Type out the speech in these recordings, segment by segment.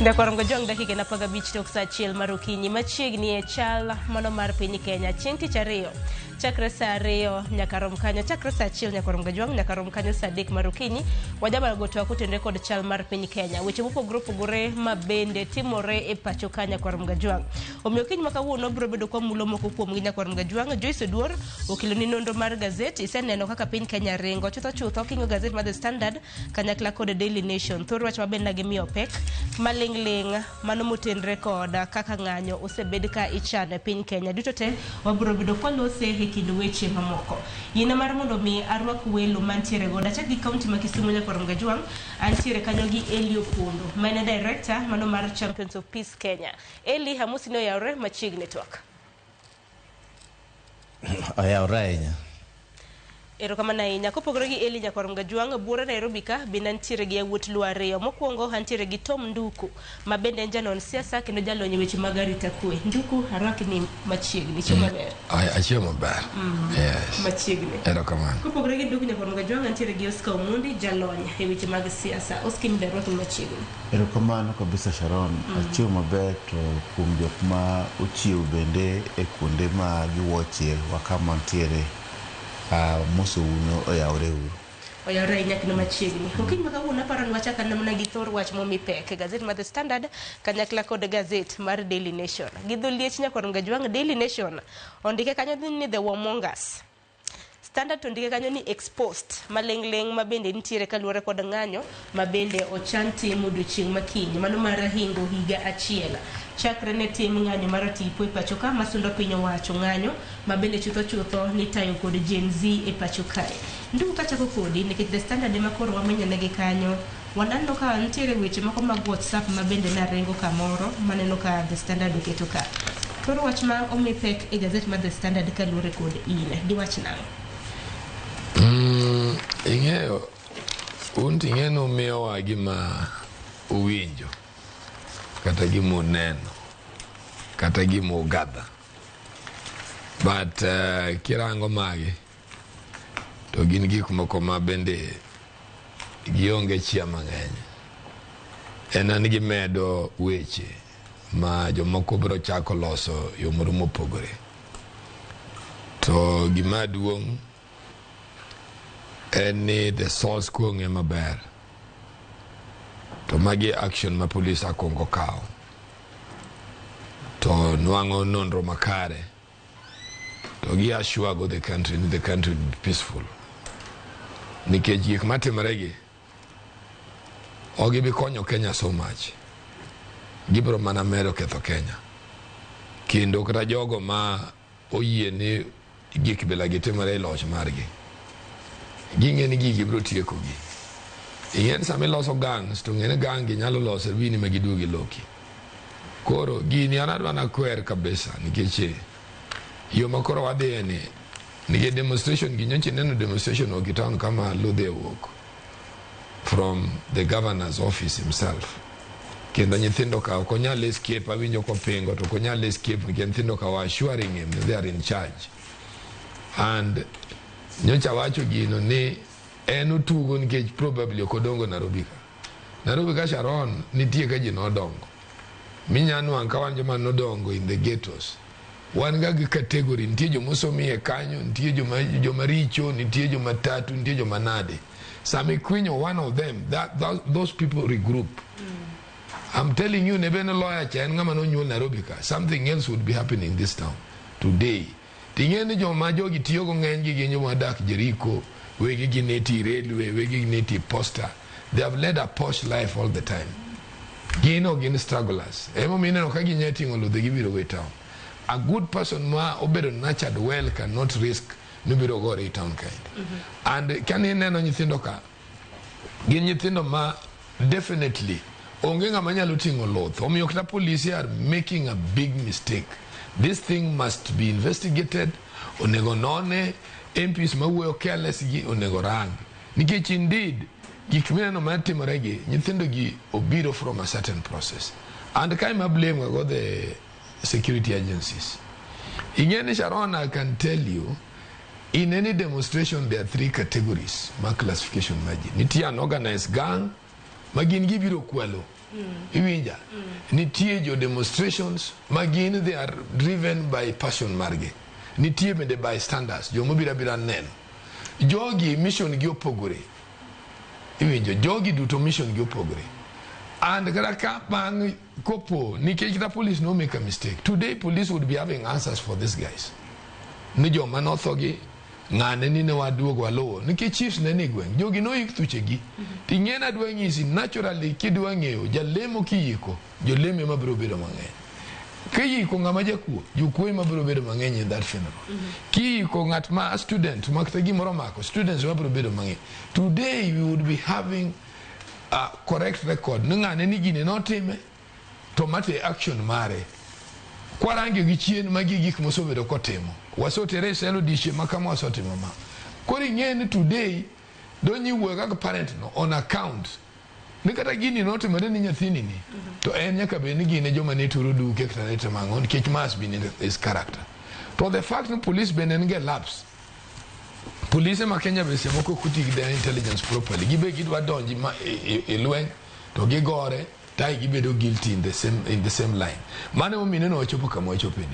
Ndakorongo jong dakika na pagabich tok sa Chal Mar Kenya machiegni e chal mano mar piny Kenya chieng' tich ariyo chakre sa ariyo nyaka rom kanyo chakre sa achiel nyaka rom gajwang nyaka rom kanyo sa adek mar okinyi wajabara goto kutendre kod chal mar piny Kenya weche mopogore opogore mabende timore e pacho ka nyaka rom gajwang omiyo kiny ma kawuono biro bedo kwa mulo moko kuom gi nyaka rom gajwang Joyce Oduor okelo ni nonro mar gazet iseneno kaka piny Kenya ringo chutho kingo gazet mar The Standard kanyakla kod Daily Nation thoro wach mabende nagimiyo pek malingling mano motenre kod kaka ng'anyo osebed ka ichane piny Kenya duto te wabiro bedo kwalose e kind weche mamoko yina mar mondo mi arwak welo mantiere goda chak gi kaunti ma Kisumu nyaka rom gajwang antiere kanyo gi Eli Opondo mane director mano mar Champions of Peace Kenya. Eli hamusi no yaure machiegni twak ayaura ahinya erokamano ahinya kopogore gi Eli nyaka rom gajwang buore Nairobi ka bende antiere gi yawuot luo ariyo mokwongo antiere gi Tom Nduku ma bende en janon siasa kendo jalony weche mag arita kwe. Nduku harwakni machiegni chiemo maber achiemo maber yes machiegni erokamano kopogore gi Nduku nyaka rom gajwang antiere gi Oscar Omondi jalony e weche mag siasa. Oscar midarwakni machiegni erokamano kabisa Sharon achiemo maber to kuom jok ma ochieo bende e kuonde ma giwochie wakama ntiere moso uno oyaure uru oyawre ahinya kendo machiegni okiny ma kawuono aparo ni wachaka namna gi thor wach momi pek gazet mar The Standard kanyakla kod gazet mar Daily Nation gi dho liech nyaka rom gajwang Daily Nation ondike kanyo ni The Wamongas Standard to ndike kanyo ni exposed malingling ma bende nitiere kaluwore kod ng'anyo ma bende ochan tim odiochieng' makiny mano mar hingo higa achiel chakre ne tim ng'anyo mar tipo e pacho ka masundo piny owacho ng'anyo ma bende chutho ni tayo kod Gen Z e pacho kae. Nduku kachako kodi nikech The Standard ema koro wamenyonegi kanyo wanano ka nitiere weche moko mag WhatsApp ma bende narengo kamoro maneno ka The Standard oketo ka koro wach ma omi pek e gazet mar The Standard kaluwore kod in diwach nang'o? Ing'eyo ting'eno miyowa gima uwinjo kata gima uneno kata gima ugadha but kirango magi to gin gik moko ma bende gionge chia mang'eny en gimedo weche ma jomoko biro chako loso yo moro mopogore to gima duong' any the source kuonge maber to magi action ma police akongo kao to nwang'o nonro makare to gi assure go the country will be peaceful nikech gik matimore gi ogi bi konyo Kenya so much gibro mana medo ketho Kenya kendo kata jogo ma oyie ni gik bila gitimore loch margi ging'eni gigi biro tieko gi ing'eni sami loso gangs to ng'eni gang gi nyalo loso vini ma giduogi loki koro gini anadwa na kwer kabisa nikech yo makoro wadhiye ni nige demonstration gi nyochi neno demonstration o town kama Ludhe wuok from the governor's office himself kendo nyithindo ka ok onyal escape awinjo kopingo to ok onyal escape nikech nyithindo ka wa assuring him they are in charge and nyocha wacho gino ni en otugo nikech probably okodongo Nairobi ka Sharon nitie ka ji nodongo minyanwang' ka wan joma nodongo in the ghettos wan ga gi category nitie jomosomie kanyo nitie joma richo nitie joma tatu nitie joma nade Sami Kwinyo one of them those people regroup I'm telling you nebe no lawyer cha en ng'ama nonyuol Nairobi ka something else would be happening this town today ting'eni joma jogi tiyo go ng'eny gi gin joma dak Jericho wegi gi neti railway wegi gi neti posta they have led a posh life all the time gino gin strugglers emo mineno ka ginyeting'o ludhe gibiro we town a good person ma obedo nurtured well cannot risk nobiro gore town kind and can ineno nyithindo ka gin nyithindo ma definitely onge ng'ama nyalo ting'o loth omiyo kata police are making a big mistake. This thing must be investigated. Onego none MPs mawuoyo careless gi onego rang. Nikech indeed gik mineno matimore gi nyithindo gi obiro from a certain process. And kai ma blame go the security agencies. Ingeni Sharon, I can tell you in any demonstration there are three categories ma classification maji. Nitie an organized gang magin gibiro kwalo Iwinja. Nitie jo demonstrations magin they are driven by passion marge. Nitie bende by standards. Jo mobira bira neno. Jogi mission gi opogore. Iwinjo. Jogi duto mission gi opogore. And karaka bang kopo nikech the police no make a mistake. Today police would be having answers for these guys. Ni jo manothogi ngane ni ne waduogo alowo nikech chiefs ne ni gweng jogi no yik thuchegi ting'ena dwa nyisi naturally kidwa ng'eyo jalemo kiyiko joleme mabiro bedo mang'eny kiyiko ng'ama jakuo jokuoe mabiro bedo mang'eny in that funeral kiyiko ng'at ma student makta gimoro mako students mabiro bedo mang'eny. Today we would be having a correct record ni ng'ane ni gine notime to mate action mare kwarange gi chien magi gik mosobedo kotimo wasotere selo dishe makama wasotimo ma kori ng'eni today donyi wuoyo kaka parent no on account ni kata gini notimore ni nyathini ni to en nyaka bed ni gine joma ne turo duke kata ne temango nikech must be in his character to the fact ni police bende nge lapse police ma Kenya be semoko kuti gi their intelligence properly gibe gidwa donji ma e lweny to gigore tai gibedo guilty in the same line mane omine no ochopo kama ochopeni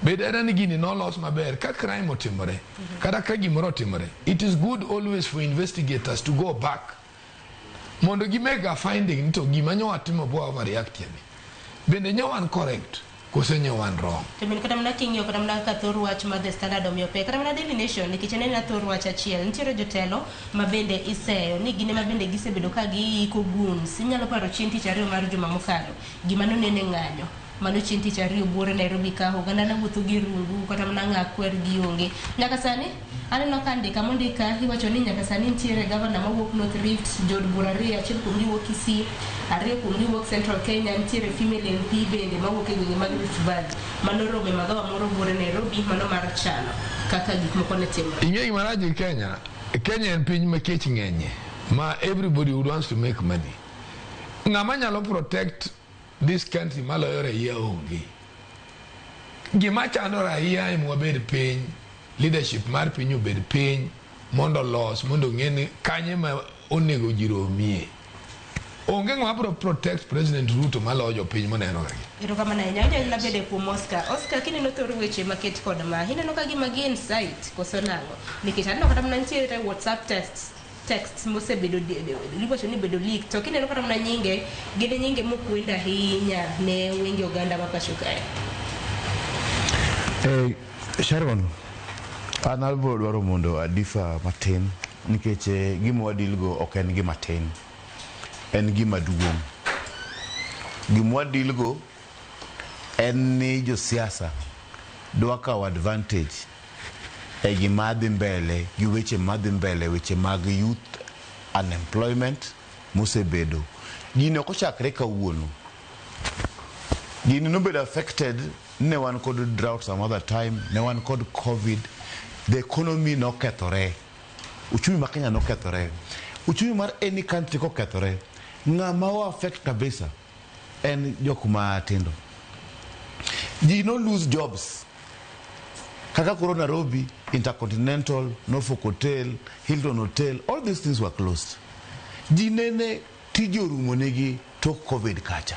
bedera ni gini no loss maber ka crime otimore kada ka gimoro otimore it is good always for investigators to go back mondo gi make a finding to gima nyo atimo bo overreact yani bende nyo wan correct kose nyo wan wrong temin kata mna kingyo kata mna ka thor wach ma the standard omiope kata mna Daily Nation nikech ne na thor wach achiel nitiere jotelo ma bende iseyo ni gine ma bende gisebedo ka giiko guns inyalo paro chien tich ariyo mar juma mokalo gima no nene ng'anyo mano chien tich ariyo buore Nairobi ka oganda na wuotho gi rungu kata mna ng'akwer gi onge nyaka sani aneno ka ndika mondika iwacho ni nyaka sani nitiere governor mawuok North Rift Jod Buraria achiel kuom gi wuok Kisii ariyo kuom gi wuok Central Kenya nitiere female MP bende mawuok e gwenge mag Rift Valley mano rome magawa moro buore Nairobi mano mar chano kaka gik moko ne timore ing'e maraji Kenya en piny ma kech ng'enye ma everybody would wants to make money ng'ama nyalo protect this country maloyo raia onge gima chando raia em wabed piny leadership mar piny obed piny mondo los mondo ng'eni kanye ma onego jiromie onge ng'ama bro protect President Ruto maloyo piny moneno kagi iro kama na nyanya la bede kuom Oscar kineno thor weche maket kod ma hineno ka gima gi insight koso nango nikech aneno kata mna nitiere WhatsApp text mosebedo liwacho ni bedo leak to kineno kata mna nyinge gine nyinge mokwenda ahinya ne wenge oganda ma pacho kae Sharon an albo dwaro mondo adifa matin nikech gima wadilgo ok en gima tin en gima duong gima wadilgo en ni josiasa dwa kawo advantage e gima dhi mbele gi weche madhi mbele weche mag youth unemployment mosebedo gini ok ochakre kawuono gini nobedo affected ne wan kod drought some other time ne wan kod covid the economy no kethore uchumi ma Kenya no kethore uchumi mar any country ko kethore ng'ama o affect kabisa en jok matindo ji no lose jobs kaka koro Nairobi Intercontinental Norfolk Hotel Hilton Hotel all these things were closed ji nene tijo rumo negi to covid kacha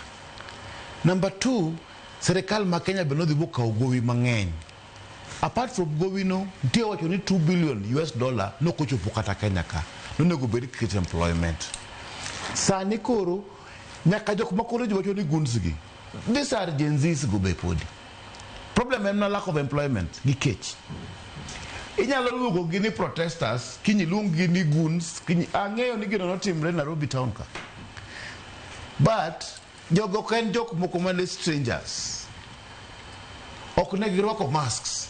number 2 serikal ma Kenya be no dhi buka gowi mang'eny apart from gowi no ntie wacho ni $2 billion no kochopo kata Kenya ka no nego bed create employment sani koro nyaka jok makoro wacho ni guns gi these are Gen Zs go be podi problem en na lack of employment gi kech inyalo luongo gi ni protesters kinyi luongi ni guns kinyi ang'eyo ni gino notimre Nairobi town ka but jogo ken jok moko mane strangers ok ne girwako masks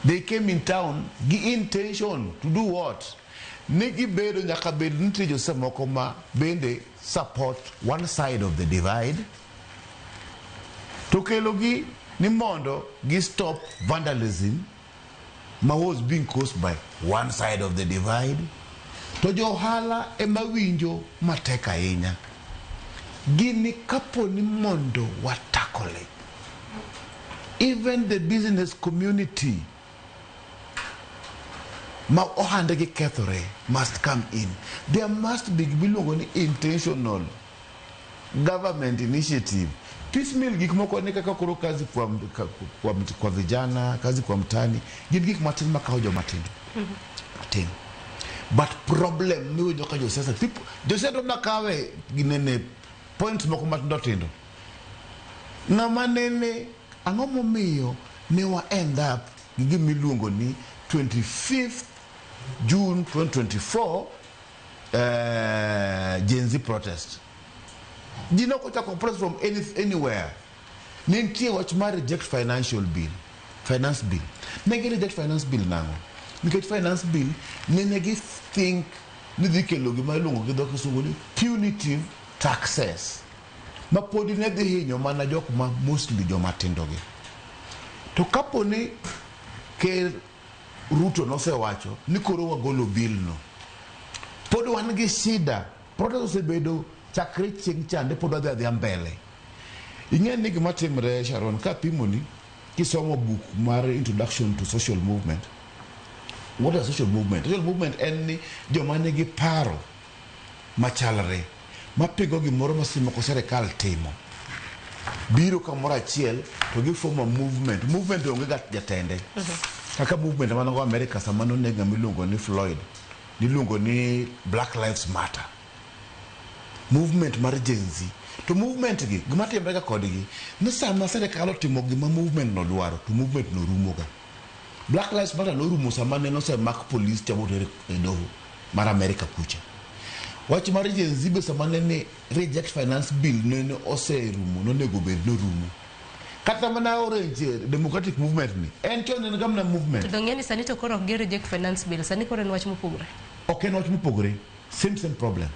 they came in town gi intention to do what nigi bedo nyaka bed nitie jose moko ma bende support one side of the divide to kelo gi ni mondo gi stop vandalism ma was being caused by one side of the divide to johala ema winjo matek ahinya gini kapo ni mondo watakole even the business community ma ohande gi kethore must come in there must be bilongo ni intentional government initiative. Piecemeal gik moko ni kaka koro kazi kwa vijana, kazi kwa mtani, gik matin makao jo matin. Matin. But problem ni wenyo ka josiasa. People, josiasa makawe ginene points moko matindo tindo. Na manene ang'o momiyo ne wa end up gimiluongo ni 25th June 2024 Gen Z protest. Di no ko protest from anywhere. Nintie watch my reject finance bill. Negi reject finance bill nango. Because finance bill negi think nidikelo gi malungo gi dok sunguli punitive taxes. Ma podi ne de hinyo mana jok ma mostly jo matindo gi. To kaponi ke Ruto no se wacho ni koro wagolo bill no. Pod wan gi shida. Protest osebedo chakre chieng' chande pod wadhi mbele. Ing'e ni gima timre Sharon ka pimoni kisomo book mar Introduction to Social Movement. What is social movement? Social movement en ni joma nigi paro machalre mapigo gimoro masimo ko serikal timo. Biro kamoro achiel to giformo movement. Movement onge ga jatende. Kaka movement mano America samano nega miluongo ni Floyd. Niluongo ni Black Lives Matter. Movement mar Gen Z. To movement gi gima timre ga kodgi ni sama serikal otimo gima movement no dwaro to movement no rumo ga. Black Lives Matter no rumo sama neno se mak police chamo tere edo mar America kucha. Wach mar Gen Z be sama nene reject finance bill nene ose rumo no nego bed no rumo. Kata mana orange democratic movement ni en chon en gamna movement. To ngeni sani to koro ge reject finance bill sani koro en wach mopogore. Okay, en wach mopogore. Same problem.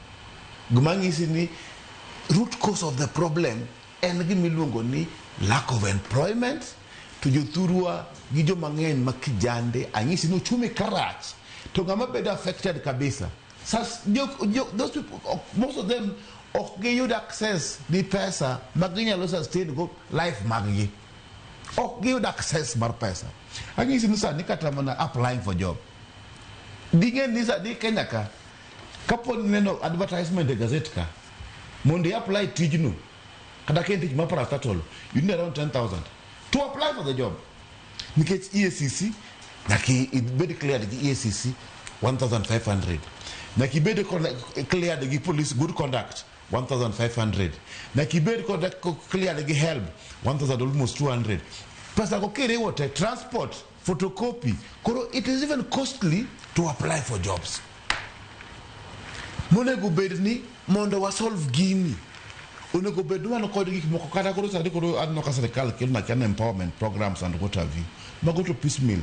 Gumangisi ni root cause of the problem en gimiluongo ni lack of employment to jothurwa gi joma ng'eny makijande anyisi no chumi karach to ngama bedo affected kabisa. Those people, most of them ok yud access ni pesa maginyalo sustain go life maggi. Ok yud access mar pesa. Anyisi no sani kata mana applying for job. Dingen ni sa di Kenya ka kapo neno advertisement de gazette ka mondi apply tijno kada kenti ma parastatol you need around 10,000 to apply for the job. Nikech EACC naki it very clear the EACC 1,500 naki bede clear the police good conduct 1,500 naki bede clear the help 1,000 almost 200 pesa ko kere wote transport photocopy koro it is even costly to apply for jobs. Monego bedni mondo wa solve gini. Onego bedni wan kod gik moko kata koro sadi koro adno ka serikal kel ma kan empowerment programs and what have you. Mago to piecemeal.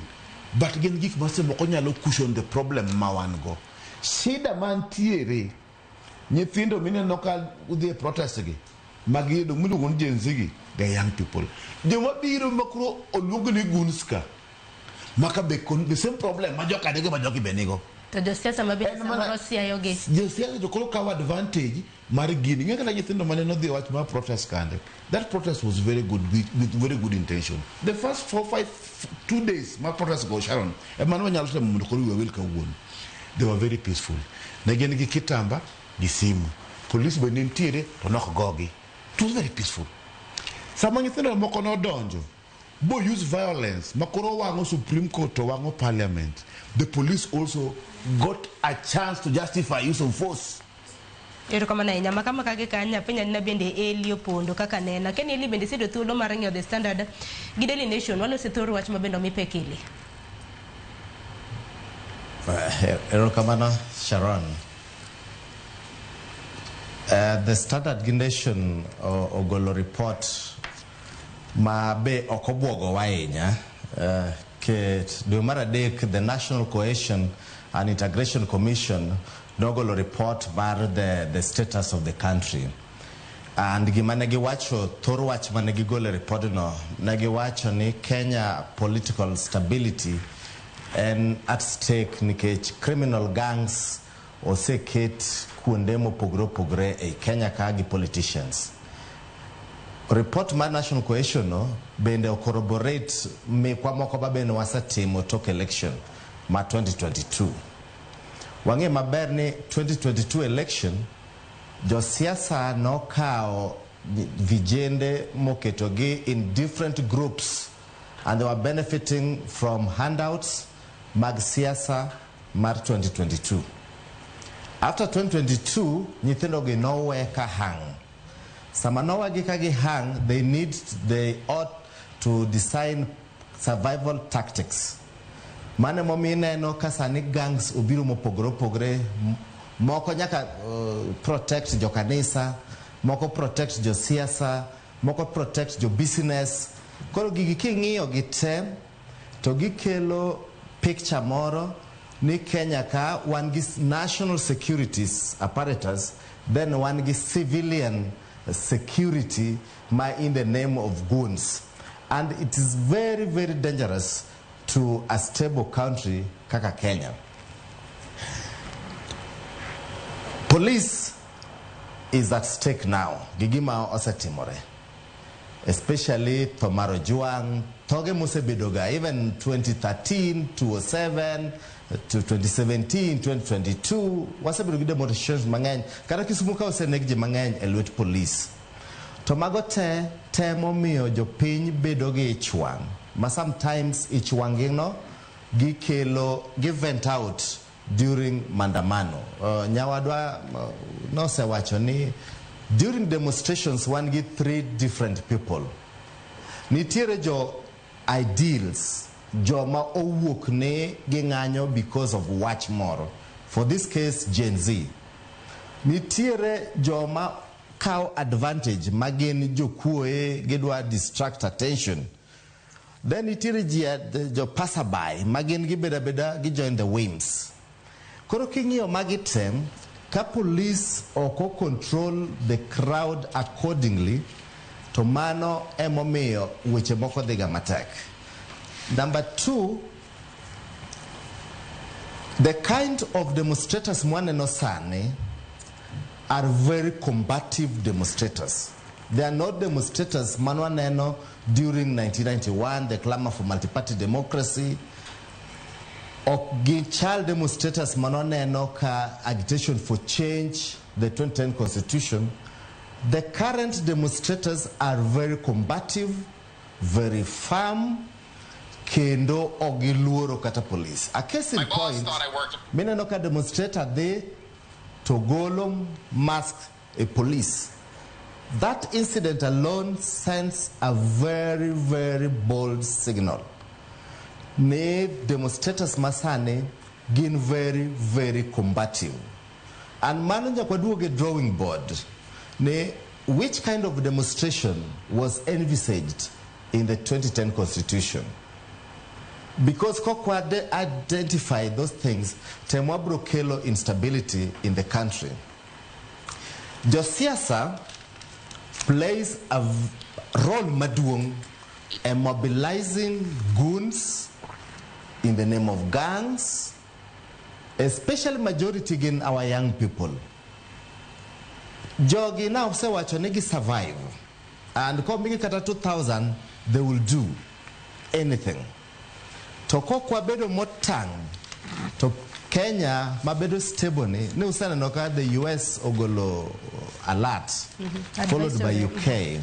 But gen gik mase moko nyalo cushion the problem ma wan go. Shida mantiere nyithindo mineno ka udhi protest gi magi do miluongo ni Gen Z gi the young people. Joma biro makro oluongo ni gunska. Maka be the same problem ma joka dege ma joki benigo. To josiasa mabiro samoro siayo gi. Josiasa to koro kaw advantage mar gini. Ng'e kata nyithindo mane no dhi wach mar protest kande. That protest was very good with very good intention. The first 2 days my protest go Sharon. Emmanuel nyalo temo mondo koro we will kawuon. They were very peaceful. Ne gin gi kitamba gi simu. Police be nitiere to nok gogi. It was very peaceful. Sama nyithindo moko no donjo. Bo use violence. Makoro wango Supreme Court to wango Parliament. The police also got a chance to justify use of force. Ero kama na nyama kama kage kanya penya na bende Elio Pondo kaka nena keni eli bende sido thuolo mar ng'eyo The Standard gi Daily Nation walo sethoro wach mabendo mipekili. Ero kama na Sharon. The Standard gi Nation ogolo report ma be okobwogo wainya ke dwe mar adek the National Cohesion and Integration Commission nogolo report mar the status of the country and gima ne giwacho thoro wach mane gigolo report no ne giwacho ni Kenya political stability and at stake nikech criminal gangs oseket kuonde mopogore e Kenya ka gi politicians. Report mar National Cohesion no bende corroborate me kwa moko babeno wasatimo tok election ma 2022. Wange maber ni 2022 election josiasa nokao vijende moketogi in different groups, and they were benefiting from handouts mag siasa mar 2022. After 2022, nyithindo gi nowe ka hang. Sama nowagi ka gi hang, they ought to design survival tactics. Mane momine no kasani gangs obiru mopogore moko nyaka protect jo kanisa, moko protect jo siasa, moko protect jo business. Koro gigi king'iyo gi te to gikelo picture moro ni Kenya ka wan gi national securities apparatus, then wan gi civilian security in the name of goons. And it is very, very dangerous to a stable country kaka Kenya. Police is at stake now. Gigima osetimore. Especially Tomaro Juang, Toge Musebedoga, even 2013, 2007, to 2017, 2022, wasebedogi demonstrations mang'eny, kata kisumuka osenegji mang'eny elwet police. Tomago te temo miyo jopiny bedo gi ichwang', ma sometimes ichwang'ino gi vent out during mandamano. Nyawadwa nosewacho ni during demonstrations wan gi 3 different people. Nitiere jo ideals, joma owuok ne ging'anyo because of wach moro. For this case, Gen Z. Nitiere joma kao advantage, magin jokuoe gidwa distract attention. Then nitiere jo passerby, magin gibeda gijoin the whims. Koro king'iyo magitem, ka police oko control the crowd accordingly, to mano emomiyo weche moko dhiga matek. Number 2, the kind of demonstrators mwaneno sani are very combative demonstrators. They are not demonstrators manwaneno during 1991, the clamor for multi-party democracy, or child demonstrators manwaneno ka agitation for change, the 2010 constitution. The current demonstrators are very combative, very firm, kendo ogiluoro kata police. A case in point, mineno ka demonstrator de to golom mask a police. That incident alone sends a very, very bold signal. Ne demonstrators masane gin very, very combative. And mananja kwaduoge drawing board, ne which kind of demonstration was envisaged in the 2010 constitution? Because Kokwade identified those things, temwabro kelo instability in the country. Josiasa plays a role maduong in mobilizing goons in the name of gangs, especially majority in our young people. Jogi now say wachonegi survive, and coming kata 2000, they will do anything. Toko kwa bedo motang, to Kenya mabedo stable ni usana noka the US ogolo alert, followed by UK.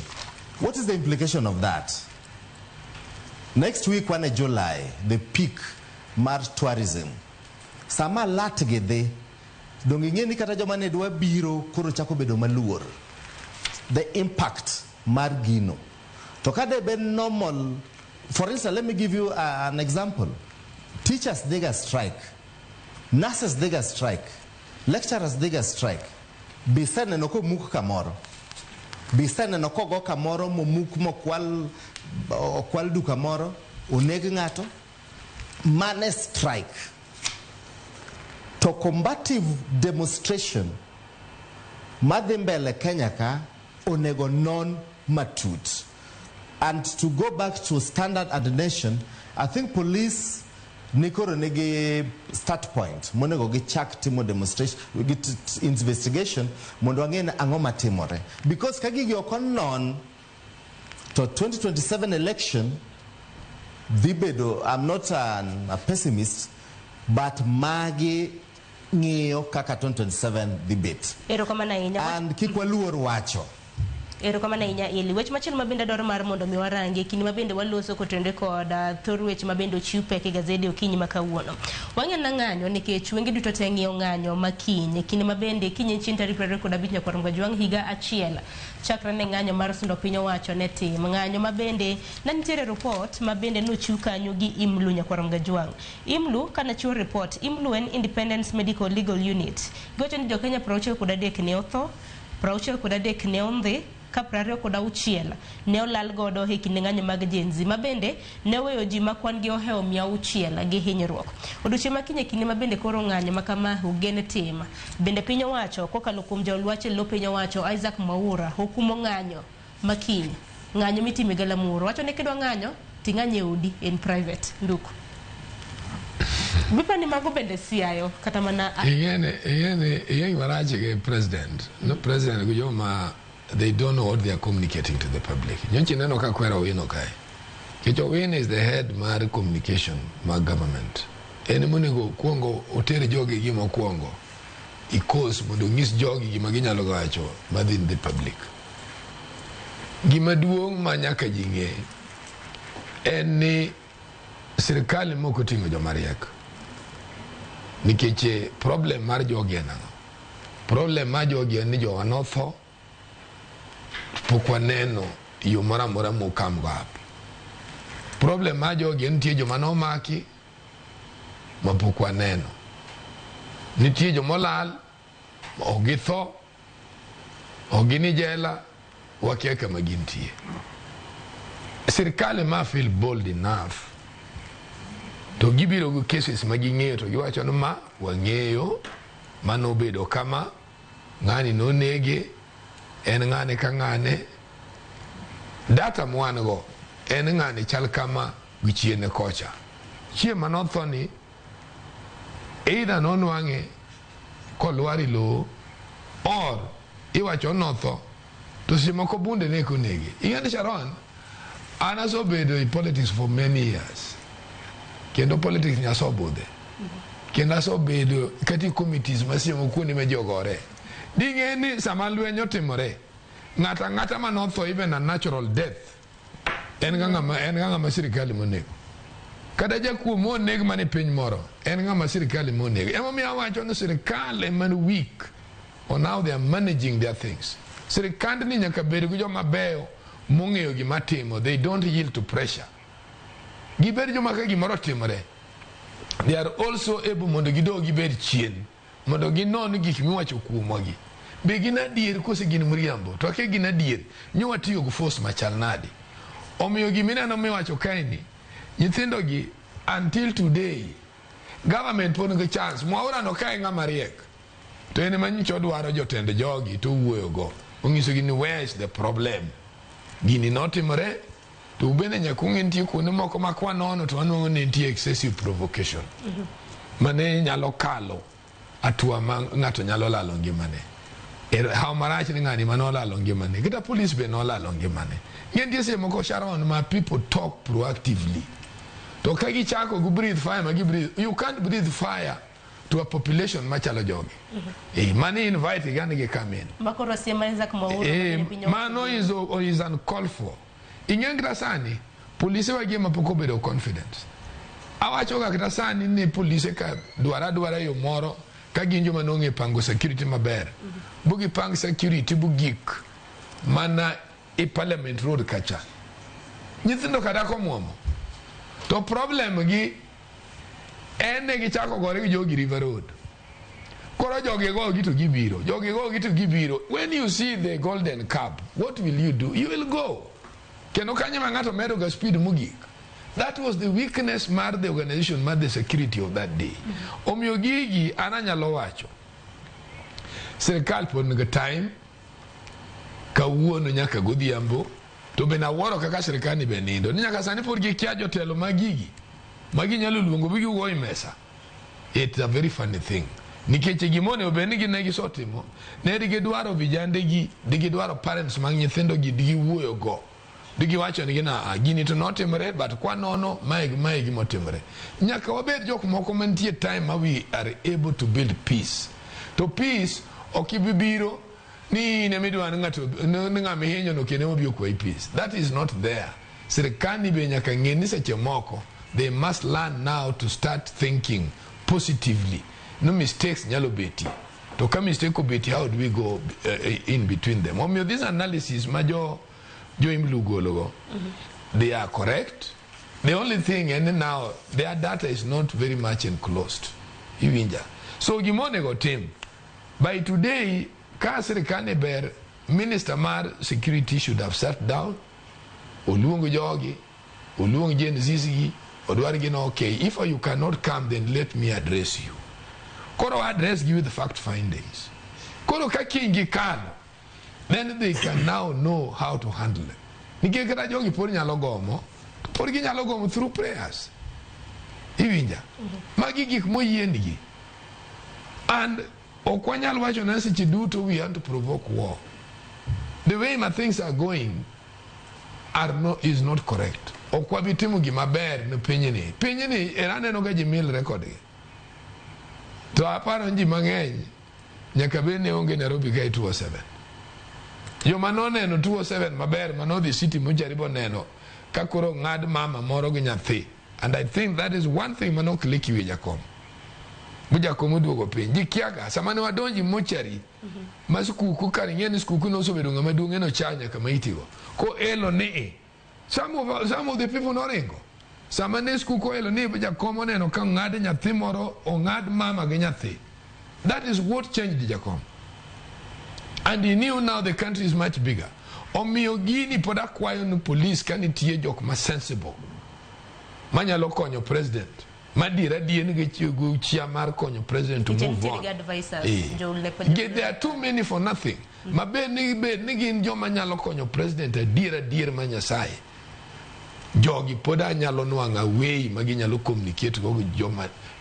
What is the implication of that? Next week, when July, the peak mar tourism. Sama alert gede, dongingeni kata jomane dwa biro kuro chako bedo maluor. The impact mar gino. Tokade ben normal. For instance, let me give you an example. Teachers, they got strike. Nurses, they got strike. Lecturers, they got strike. Bisane noko muk kamoro. Bisane noko go kamoro mo muk mo kwal du kamoro. Uneg ngato. Mane strike. To combative demonstration. Madhimbele Kenya ka onego non matut. And to go back to standard and the nation, I think police nikoro nege start point. Monego ge chak timo demonstration, we get investigation. Mondo angene angoma timore. Because kagigi okonon to 2027 election, Vibedo, I'm not a pessimist, but magi ng'iyo kaka 2027 debate. And kikwaluor wacho. Ero kama na inya ili weche machielo mabende dwaro mar mondo mi warangi kini mabende waloso kotende koda thor weche mabende ochiw peke gazeti okinyi makawuono. Wang'e na ng'anyo nikech wenge duto te ng'iyo ng'anyo makinyi kini mabende kinyi chin tarik 25 nyakwarom gajwang' higa achiel chakra ne ng'anyo mar sundo piny owacho ne tim ng'anyo mabende na nitiere report mabende nochiw kanyo gi IMLU nyakwarom gajwang'. IMLU kana chiwo report IMLU en Independence Medical Legal Unit gocho ni jokenya 63 ne otho 63 ne ondhi ka 26 ne olal godo e kinde ng'anyo mag jenzi mabende ne weyo ji makwan gi oheo 600 gi hinyruok. Odiochieng' makinye kinde mabende koro ng'anyo makama ugene tim bende piny owacho kokalo kuom jolwache lo piny owacho Isaac Mwaura okumo ng'anyo makinye ng'anyo mitime Galamuro wacho ne kidwa ng'anyo ting'anye udi in private nduku bipani mago bende siayo kata mana yene waraje ke president no president gujoma they don't know what they are communicating to the public. Nyonchi neno ka kwera wino kai. Kicho win is the head mar communication mar government. Ene monego kuongo otere jogi gima kuongo. Ikos mondo ngis jogi gima ginyalo gacho madhin the public. Gima duong' ma nyaka jinge en ni sirikali moko tingo jomariek. Nikeche problem mar jogi ena. Problem mar jogi en ni jowa notho pokwa neno yo mora mokam go hapi. Problem ma jogi nitie joma nomaki ma pokwa neno. Nitie jomolal ogitho ogini jela wakia kama gintie. Sirikali ma feel bold enough to gibiro go cases maging'eyo to giwacho no ma wang'eyo mano bedo kama ng'ani no nege en ng'ane ka ng'ane data mwan go en ng'ane chal kama gichiene kocha chie manotho ni either nonwang'e kolwari lo or iwacho notho to simoko bunde ne konege ing'ani Sharon anaso bedo in politics for many years kendo politics nyaso budhe kendo aso bedo kati committees masiemo kuonde me jogore ding'eni sama lwenyo timore ng'ata manotho even a natural death en ng'ama sirikali monego kada jakuo moneg mane piny moro en ng'ama sirikali monego emomiyo awacho ni sirikali man weak on how they are managing their things. Sirikand ni nyaka bed gi joma beyo mong'eyo gima timo. They don't yield to pressure. Gibed joma ka gimoro timore, they are also able mondo gidog gibed chien mondo ginon gik miwacho kuomgi be gin adier kose gin mriambo to ke gin adier nyowa tiyo go force machal nadi omiyo gimineno miwacho kaini nyithindo gi until today government pon go chance Mwaura no kai ng'ama riek to ene manyicho dwaro jotend jogi to wuoyo go ongiso gi ni where is the problem gini notimore to bende nyakung'e nitie kuonde moko makwa nono to anwang'o ni nitie excessive provocation mane nyalo kalo atua ma ng'ato nyalo lalo ngimane how marach ni ng'ani manolalo ngimane kita police be nolalo ngimane nitie seche moko Sharon ma people talk proactively to ka gichako go breathe fire ma breathe you can't breathe fire to a population machalo jogi mani invite gani ge come in makoro siemaliza kama mano is uncalled for. Ingengra sani polisi wagi mapoko bedo confidence awacho ga kita sani ni polisi ka dwara yo moro ka ginjo manonge pango security maber bugi pang security bugik mana e parliament road kacha nyithindo kada ko muomo to problem gi ene gi chako gore gi jogi river road koro jogi go gitu gibiro when you see the golden cup what will you do? You will go keno kanye mangato medo ga speed mugik. That was the weakness mar the organization, mar the security of that day. Omiyo gigi ananyalo wacho sirikal pod nigi time kawuono nyaka godhiambo to be na woro kaka sirikal ni be nindo ni nyaka sani pod gikia jotelo magigi magi nyalo luongo bigi wuoyo mesa. It's a very funny thing nikech gimone obeni gi negi sotimo ne digi dwaro vijande gi digi dwaro parents mag nyithindo gi digi wuoyo go digi wacho ni gina gini to notimre but kwa nono mae gimo timre nyaka wabed jok moko mantie time ma we are able to build peace to peace okibibiro ni ne midwa ngato ngame henyo no kene mobio kwa peace that is not there serikali be nyaka ngeni seche moko they must learn now to start thinking positively no mistakes nyalo beti to ka mistake obeti how do we go in between them omio this analysis majo imlugologo they are correct the only thing and now their data is not very much enclosed iwinja so gimone go team by today ka serikali ber minister mar security should have sat down oluongo jogi oluongo Gen Z odwar gi no okay if you cannot come then let me address you koro address you with the fact findings koro ka kingi kano then they can now know how to handle it nike kata jogi por nyalo gomo through prayers iwinja magi gik moyiendgi and okwanyal wacho na seche duto we have to provoke war the way my things are going is not correct okwabitimo gima ber no pinyni eraneno ga jimil record to aparo nji mang'eny nyaka bene onge Nairobi ga 207 yo manoneno 207 maber manodhi city mojaribo neno kakoro ng'ad mama moro gi nyathi and I think that is one thing manok liki we Jakom bujakom duogo piny jikiaga samane wadonji mochari maskuku kar ng'eni skuku no sobedo ng'ama duong'e no chanya kama itigo ko elo ni some of the people noringo samane skuku elo ni Jakom oneno ka ng'ad nyathi moro ong'ad mama gi nyathi that is what changed Jakom and he knew now the country is much bigger omiyo gini pod akwayo ni police kanitie jok ma sensible manyalo konyo president madira dien ge chiego chia mar konyo president to move on there are too many for nothing mabe ni gin joma nyalo konyo president adira manyasaye jogi poda nyalo nwanga way maginyalo communicate go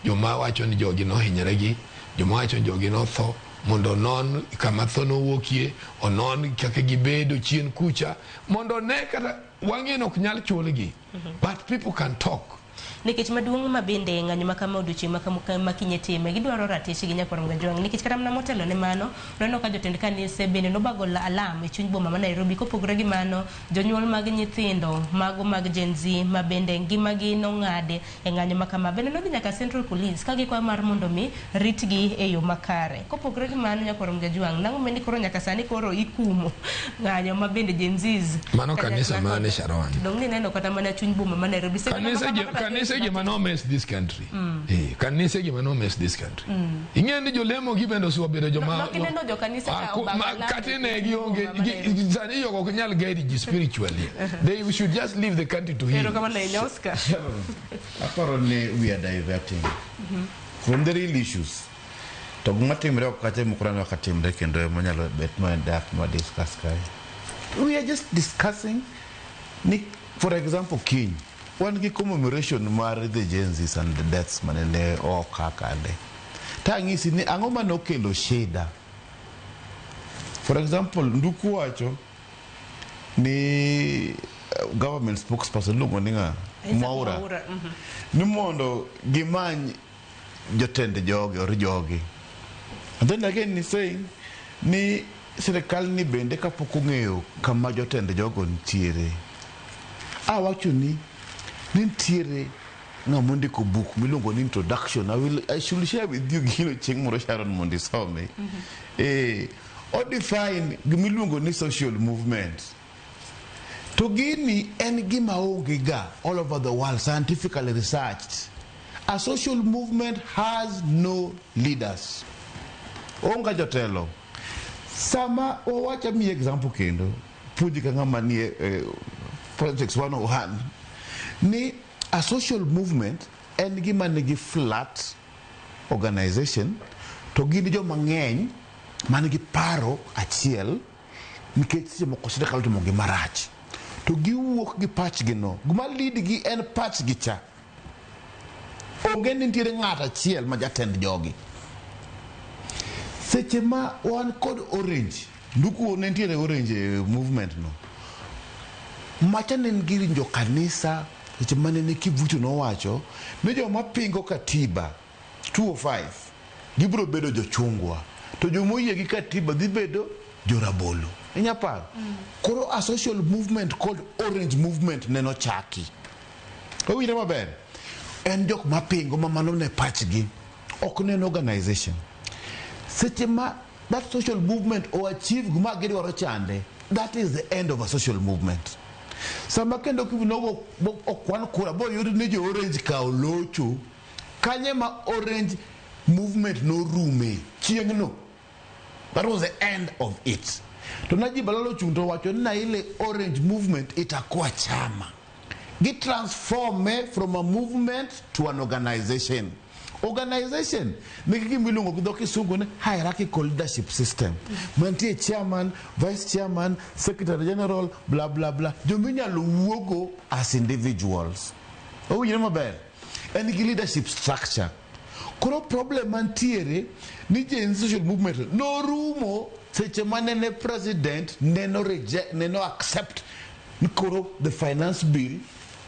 joma wacho ni jogi no hinyere gi joma wacho jogi no tho mondo non kama tho no wokie onon kaka gibedo chien kucha mondo ne kata wang'e ok nyal chulgi but people can talk nikech maduong' mabende ng'anyo makama odiochieng' makinye time gidwaro ratich gi nyakwarom gajwang' nikech kata mana motelo ne mano neno ka jotend kanise bende nobago alam e chuny boma ma Nairobi kopogore gi mano jonyuol mag nyithindo mago mag Gen Z ma bende ngimagi nong'ade e ng'anyo makama bende nodhi nyaka Central Police ka gikwayo mar mondo mi ritgi e yo makare kopogore gi mano nyakwarom gajwang' nang'o meni koro nyaka sani koro ikumo ng'anyo ma bende Gen Z mano kanisa mane Sharon dong ni neno kata mana chuny boma ma Nairobi kanisa gimano mess this country kanisa gimano mess this country ing'eni jolemo gibendo suwa bedo joma kineno jo kanisa ka obagala katine gionge zani yogo kunyal guide ji spiritually they should just leave the country to him kama na Oscar apparently we are diverting from the real issues to gumatimre okate mukurano akatimre kendo manyalo bet no dak no discuss kai we are just discussing for example King one commemoration mar the Gen Z and the deaths manene o kakande tangisi ni ang'o manokelo shida for example nduku wacho ni government spokesperson lugo ninga Mwaura ni mondo gimany jotend jogi or jogi and then again ni saying ni serikal ni bende kapok ong'eyo kama jotend jogo ntiere awacho ni nitiere ngamundi ko book milongo ni introduction I should share with you gino cheng moro Sharon Mondi some o define gimilongo ni social movement to gini en gima ongiga all over the world scientifically researched a social movement has no leaders onga jotelo sama o wacha mi example kendo puji ka ngama ni projects 101 ni a social movement en gima nigi flat organization to gini jo mang'eny manigi paro achiel nikech seche moko sirkal timo gima marach to giwuok gi pachgi no gima lead gi en pachgi cha onge nitiere ng'at achiel ma jatend jogi seche ma wan kod orange nduku nitiere orange movement no machanen giri njo kanisa seche mane ne Kivutu nowacho ne joma pingo katiba 205 gibro bedo jochungwa to jomoyie gi katiba dhi bedo jorabolo inyaparo koro a social movement called Orange Movement neno chaki owinjo maber en jok mapingo mamano ne pachgi ok nen organization seche ma that social movement or achieve gima gidwaro chande that is the end of a social movement sama kendo kibinogo okwan kura bo yudi ne jo Orange ka olocho kanye ma Orange Movement no rume chiengno. That was the end of it. To Najib Balalo chunto wacho na ile Orange Movement itakuwa chama. Get transformed from a movement to an organization. Organization mikiki milungo kudoki sungu ne hierarchical leadership system. Mantie chairman, vice chairman, secretary general, blah blah blah. Jominya luwogo as individuals. Oh, you know maber. And leadership structure. Koro problem mantiere ni je social movement no rumo seche manene president neno reject neno accept koro the finance bill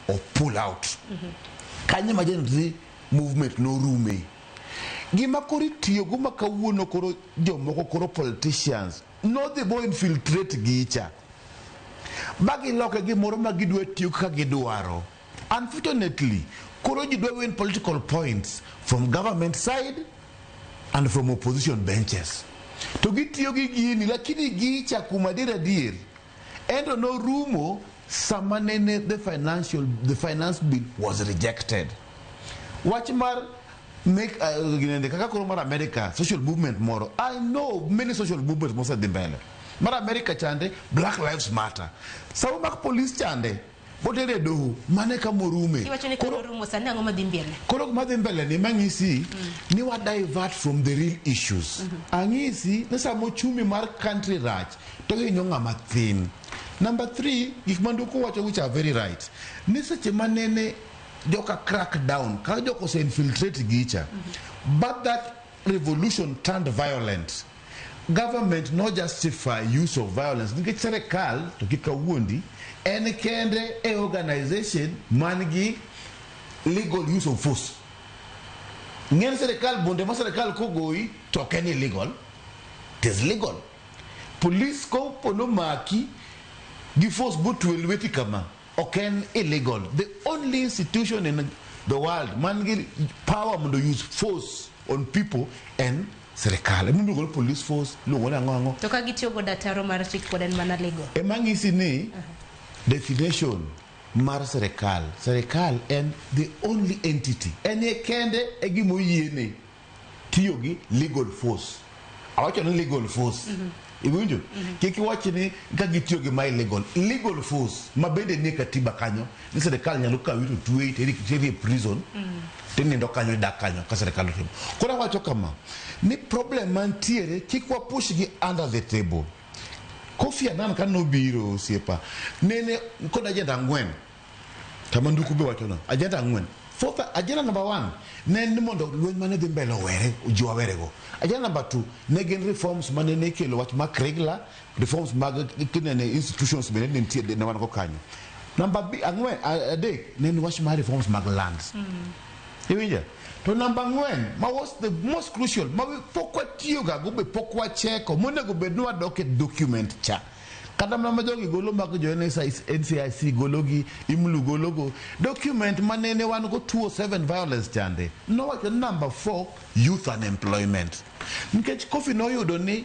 or pull out kanye majen movement no rume gima kori tiyo guma kawuono koro jomoko koro politicians no the boy infiltrate gicha bagi loke gimoro magidwe tiyo ka gidwaro unfortunately koro jidwe win political points from government side and from opposition benches to gitiyo gi gini lakini gicha kumadira dir endo no rumo samanene the finance bill was rejected watch mar make kaka koro mar America social movement moro I know many social movements most of the mbele mar America chande Black Lives Matter sawo mak police chande botere do mane kamorume koro madhimbele ni mangisi ni wa divert from the real issues angisi nesa mochumi mar country rach to hinyo ngama thin. Number 3 gik manduko wacho which are very right ni seche manene joka crack down ka joko se infiltrate gicha but that revolution turned violent. Government no justify use of violence nikech serikal to kikawuondi en kende a organization mangi legal use of force. Ngene serikal bonde ma serikal kogoi to ken illegal. It is legal. Police ko pono maki gi force but will weti kama oken illegal. The only institution in the world mangi power to use force on people and serikal mundu go police force lo wona ngongo to ka gitiyo go dataro mar chik koden mana legal e mangisi ni definition mar serikal and the only entity ene kende e gimo yiene tiyo gi legal force awacho ni legal force ibunjo kiki wachi ni ka gitiyo gi my legal force mabende ni katiba kanyo ni serikal nyalo kawiru tuwe teri prison teni ndo kanyo da kanyo ka serikal timo kora wacho kama ni problem mantiere kikwa push gi under the table Kofi Annan kan no biro siepa nene ko da agenda ngwen tamanduku be wacho no agenda ngwen fourth agenda number 1 nen mondo lwen mane dhi mbele were ujiwa were go agenda number 2 ne gen reforms mane ne kelo wach mak regular reforms mag kinene institutions bene nitie ne wan ko kanyo number b angwen adek nen wach ma reforms mag lands iwinja to number 1 ma was the most crucial ma pokwa tiyoga go be pokwa cheko monego bedwa document cha kada mama jogi golo mag jo NCIC gologi imlu gologo document manene wan go 207 violence chande no wacho number 4 youth unemployment nikech Kofi no yudo ni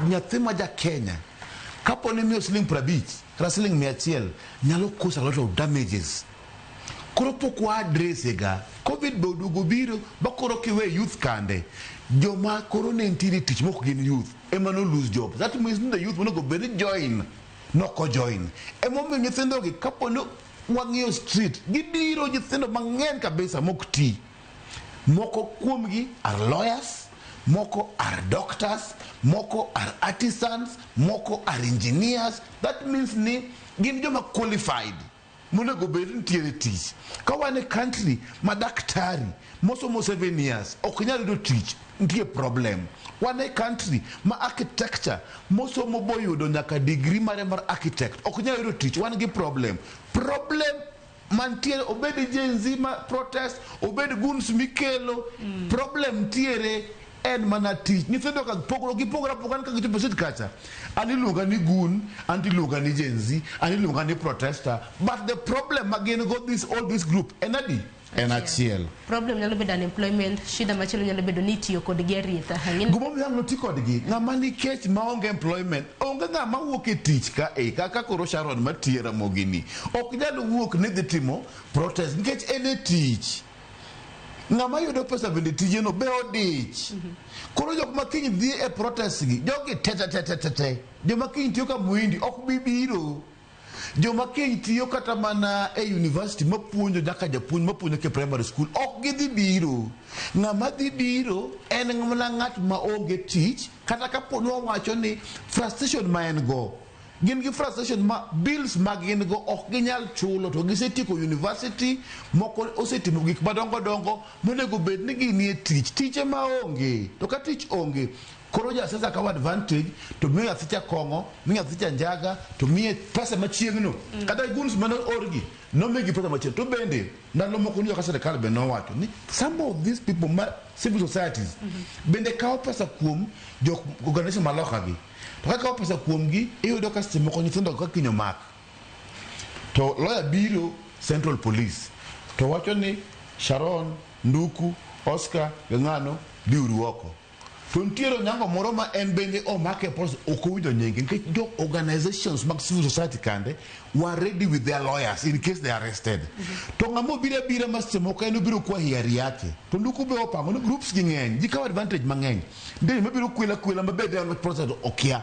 nyathi ma ja Kenya kapo ni miyo siling 50 kata siling 100 nyalo cause a lot of damages koro pokwa address ega covid bodugo biro bakoro kiwe youth kande joma koro ne ntiri tich moko gin youth emano lose job that means the youth mono go better join no ko join emomi nyithindo gi kapono wang'io street gibiro nyithindo mang'eny kabisa mokti moko kuomgi are lawyers moko are doctors moko are artisans moko are engineers that means ni gin joma qualified monego bed nitiere tich. Ka wan e country ma daktari mosomo 7 years ok nyal yudo tich, nitie problem. Wan e country ma architecture mosomo boyudo nyaka degree mare mar architect ok nyal yudo tich, wan gi problem mantiere, obed Gen Z ma protest, obed guns mikelo, problem tiere en mana tich. Nyithindo ka gipogora ka gichopo sit kacha, an iluonga ni gun, an iluonga ni Gen Z, an iluonga ni protester, but the problem again got all this group en adi en achiel. Problem nyalo bedo unemployment, shida machielo nyalo bedo ni tiyo kod giarita. Gumo nyalo ti kodgi, ng'ama nikech maonge employment, onge ng'ama wuok e tich ka kaka koro Sharon matiyo Ramogi ni ok nyalo wuok ni dhi timo protest nikech en e tich. Ng'ama yudo pesa bende tijeno be odich. Koro jok ma kiny dhi e protest gi, jogi tete. Joma kiny tiyo ka muindi ok bibiro. Joma kiny tiyo kata mana e university mapuonjo nyaka japuonj mapuonjo ke primary school ok gidhi biro. Ng'ama dhi biro en ng'at ma onge tich, kata kapo ni wawacho ni frustration ma en go, gin gi frustration ma bills ma gin go ok ginyal chulo, to gisetieko university, moko osetimo gik madongo monego bed ni ginie tich, tiche ma onge. To ka tich onge, koro sasa kawo advantage to miyo nyathi kong'o, miyo nyathi njaga, to miye pesa machiegno. Kata guns mane orgi nomigi pesa machiegno. To bende ndalo moko niyo ka sirkal be nowacho ni some of these people civil societies bende kawo pesa kuom jok organization maloka gi. To ka kawo pesa kuom gi, iyudo ka seche moko nyithindo ka kinyo mak, to lawyer biro Central Police to wacho ni Sharon, Nduku, Oscar, Gang'ano biuru oko. To ntiero nyango moro ma en bende omake police ok owinjo nyinge, nikech jo organizations mag civil society kande were ready with their lawyers in case they are arrested. To ng'amo bira ma seche moko en obiro kwa hiari yake, to Nduku be opango ni groups gi ng'eny, ji kawo advantage mang'eny. Nde mabiro kwela mabende en process okia.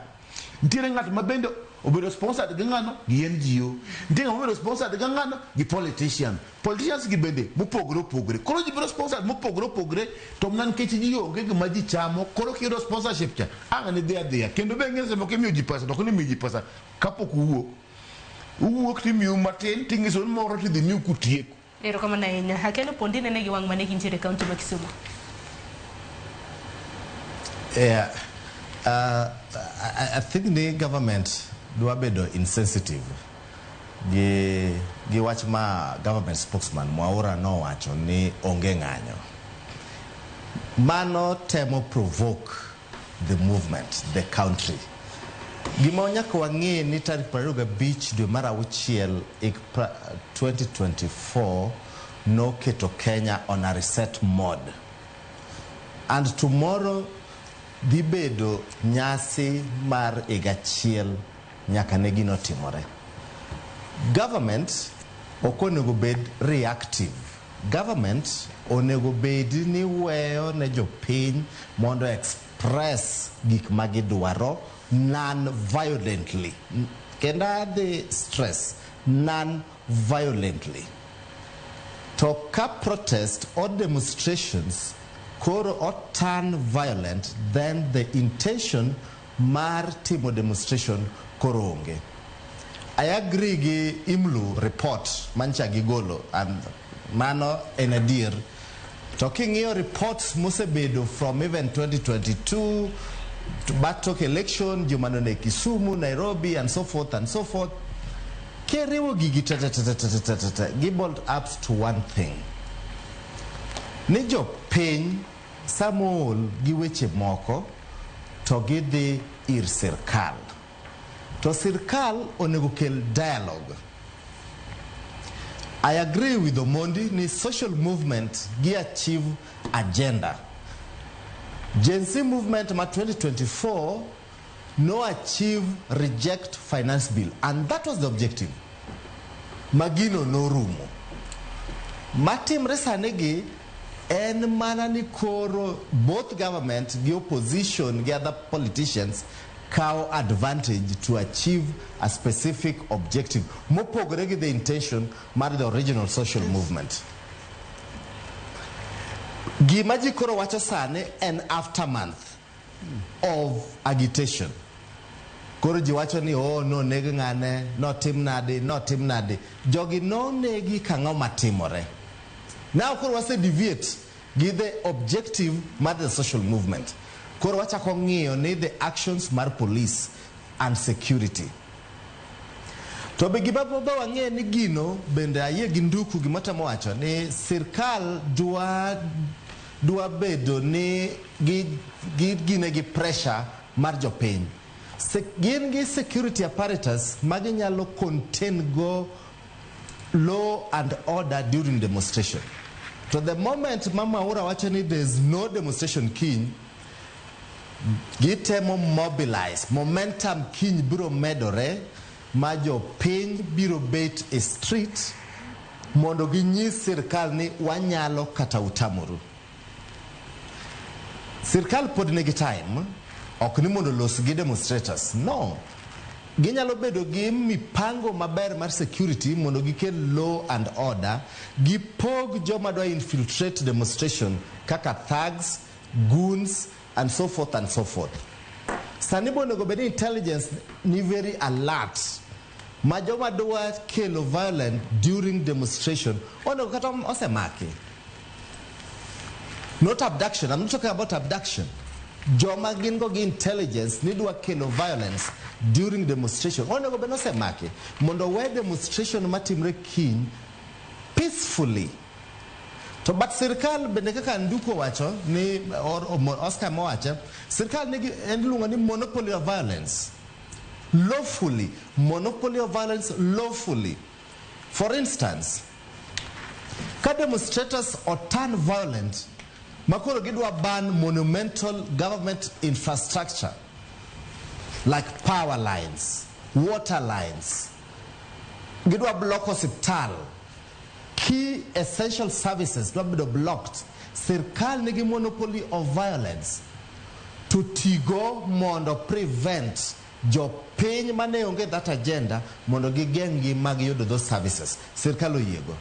Ntiere ng'at ma bende obedo sponsored gi ng'ano gi NGO, ntiere ng'ama obedo sponsored gi ng'ano gi politicians gi bende mopogore. Koro ji bedo sponsored mopogore, to mana nikech ji onge gima ji chamo, koro kiyudo sponsorship cha ang' ni dhi adhiya. Kendo be ng'e seche moko imiyo ji pesa, to ok ni imiyo ji pesa kapok uwuok timiyo matin ting'iso ni moro tidhi miyo kutieko. Erokamano ahinya. Hakeno Pondi nene gi wang' mane gintiere kaunti ma Kisumu. I think the government dwa bedo insensitive gi wach ma government spokesman Mwaura nowacho ni onge ng'anyo. Mano temo provoke the movement, the country. Gima nyaka wang'e ni tarik 25 dwe mar auchiel 2024 noketo Kenya on a reset mode. And tomorrow dhi bedo nyasi mar higachiel nyaka ne gino timore. Government ok onego bed reactive. Government onego bed ni weyo ne jopiny mondo express gik magidwaro non-violently. Kenda the stress non-violently. To ka protest or demonstrations koro or turn violent, then the intention mar timo demonstration koro onge. I agree gi IMLU report mancha gigolo, and mano en adier. Talking your reports mosebedo from even 2022 to Batok election, Jumanone Kisumu, Nairobi, and so forth and so forth. Kerewo gigi gibbled up to one thing. Nijo piny samol gi weche moko to gidhi ir sirkal. To sirkal onego kel dialogue. I agree with Omondi ni social movement gi achieve agenda. Gen Z movement ma 2024 no achieve reject finance bill, and that was the objective. Magino no rumo. Matim resanegi en mana ni koro both government gi opposition gi other politicians cow advantage to achieve a specific objective. Mopogore gi the intention mar the original social movement. Gimaji koro wacho sane an aftermath of agitation. Koro ji wacho ni no negi ng'ane, no tim nade. Jogi no negi kang'o matimore. Now koro wase deviate give the objective mar the social movement. Koro wachako ng'iyo ni the actions mar police and security. To be gibapo ba wang'e ni gino bende ayie gi nduku gimotemo wacho ni sirkal dwa bedo ni gine gi pressure mar jopiny. Gin gi security apparatus maginyalo contain go law and order during demonstration. To the moment Mama Ura wacho ni there's no demonstration kiny, gitemo mobilize momentum kiny biro medore ma jopiny biro bet e street mondo ginyis sirkal ni wanyalo kata utamoru. Sirkal pod nigi time, ok ni mondo los gi demonstrators, no. Ginyalo bedo gi mipango maber mar security mondo gikel law and order, gipog joma dwa infiltrate demonstration kaka thugs, goons and so forth and so forth. Sani bondo go bedi intelligence ni very alert. Ma joma dwa kelo violence during demonstration ono kata osemaki. Not abduction, I'm not talking about abduction. Joma gin go gi intelligence ni dwa kelo violence during demonstration. Ono go beno semaki mondo we demonstration matimre kiny peacefully. To but sirkal bende kaka nduko wacho ni Oscar mowacho, sirkal nigi enluongo ni monopoly of violence. Lawfully, monopoly of violence lawfully. For instance, ka demonstrators or turn violent, makoro gidwa ban monumental government infrastructure like power lines, water lines. Gidwa block hospital. Key essential services dwa bedo blocked. Sirkal nigi monopoly of violence to tigo mondo prevent jopiny mane onge that agenda mondo gigengi mag yudo those services. Sirkal oyiego.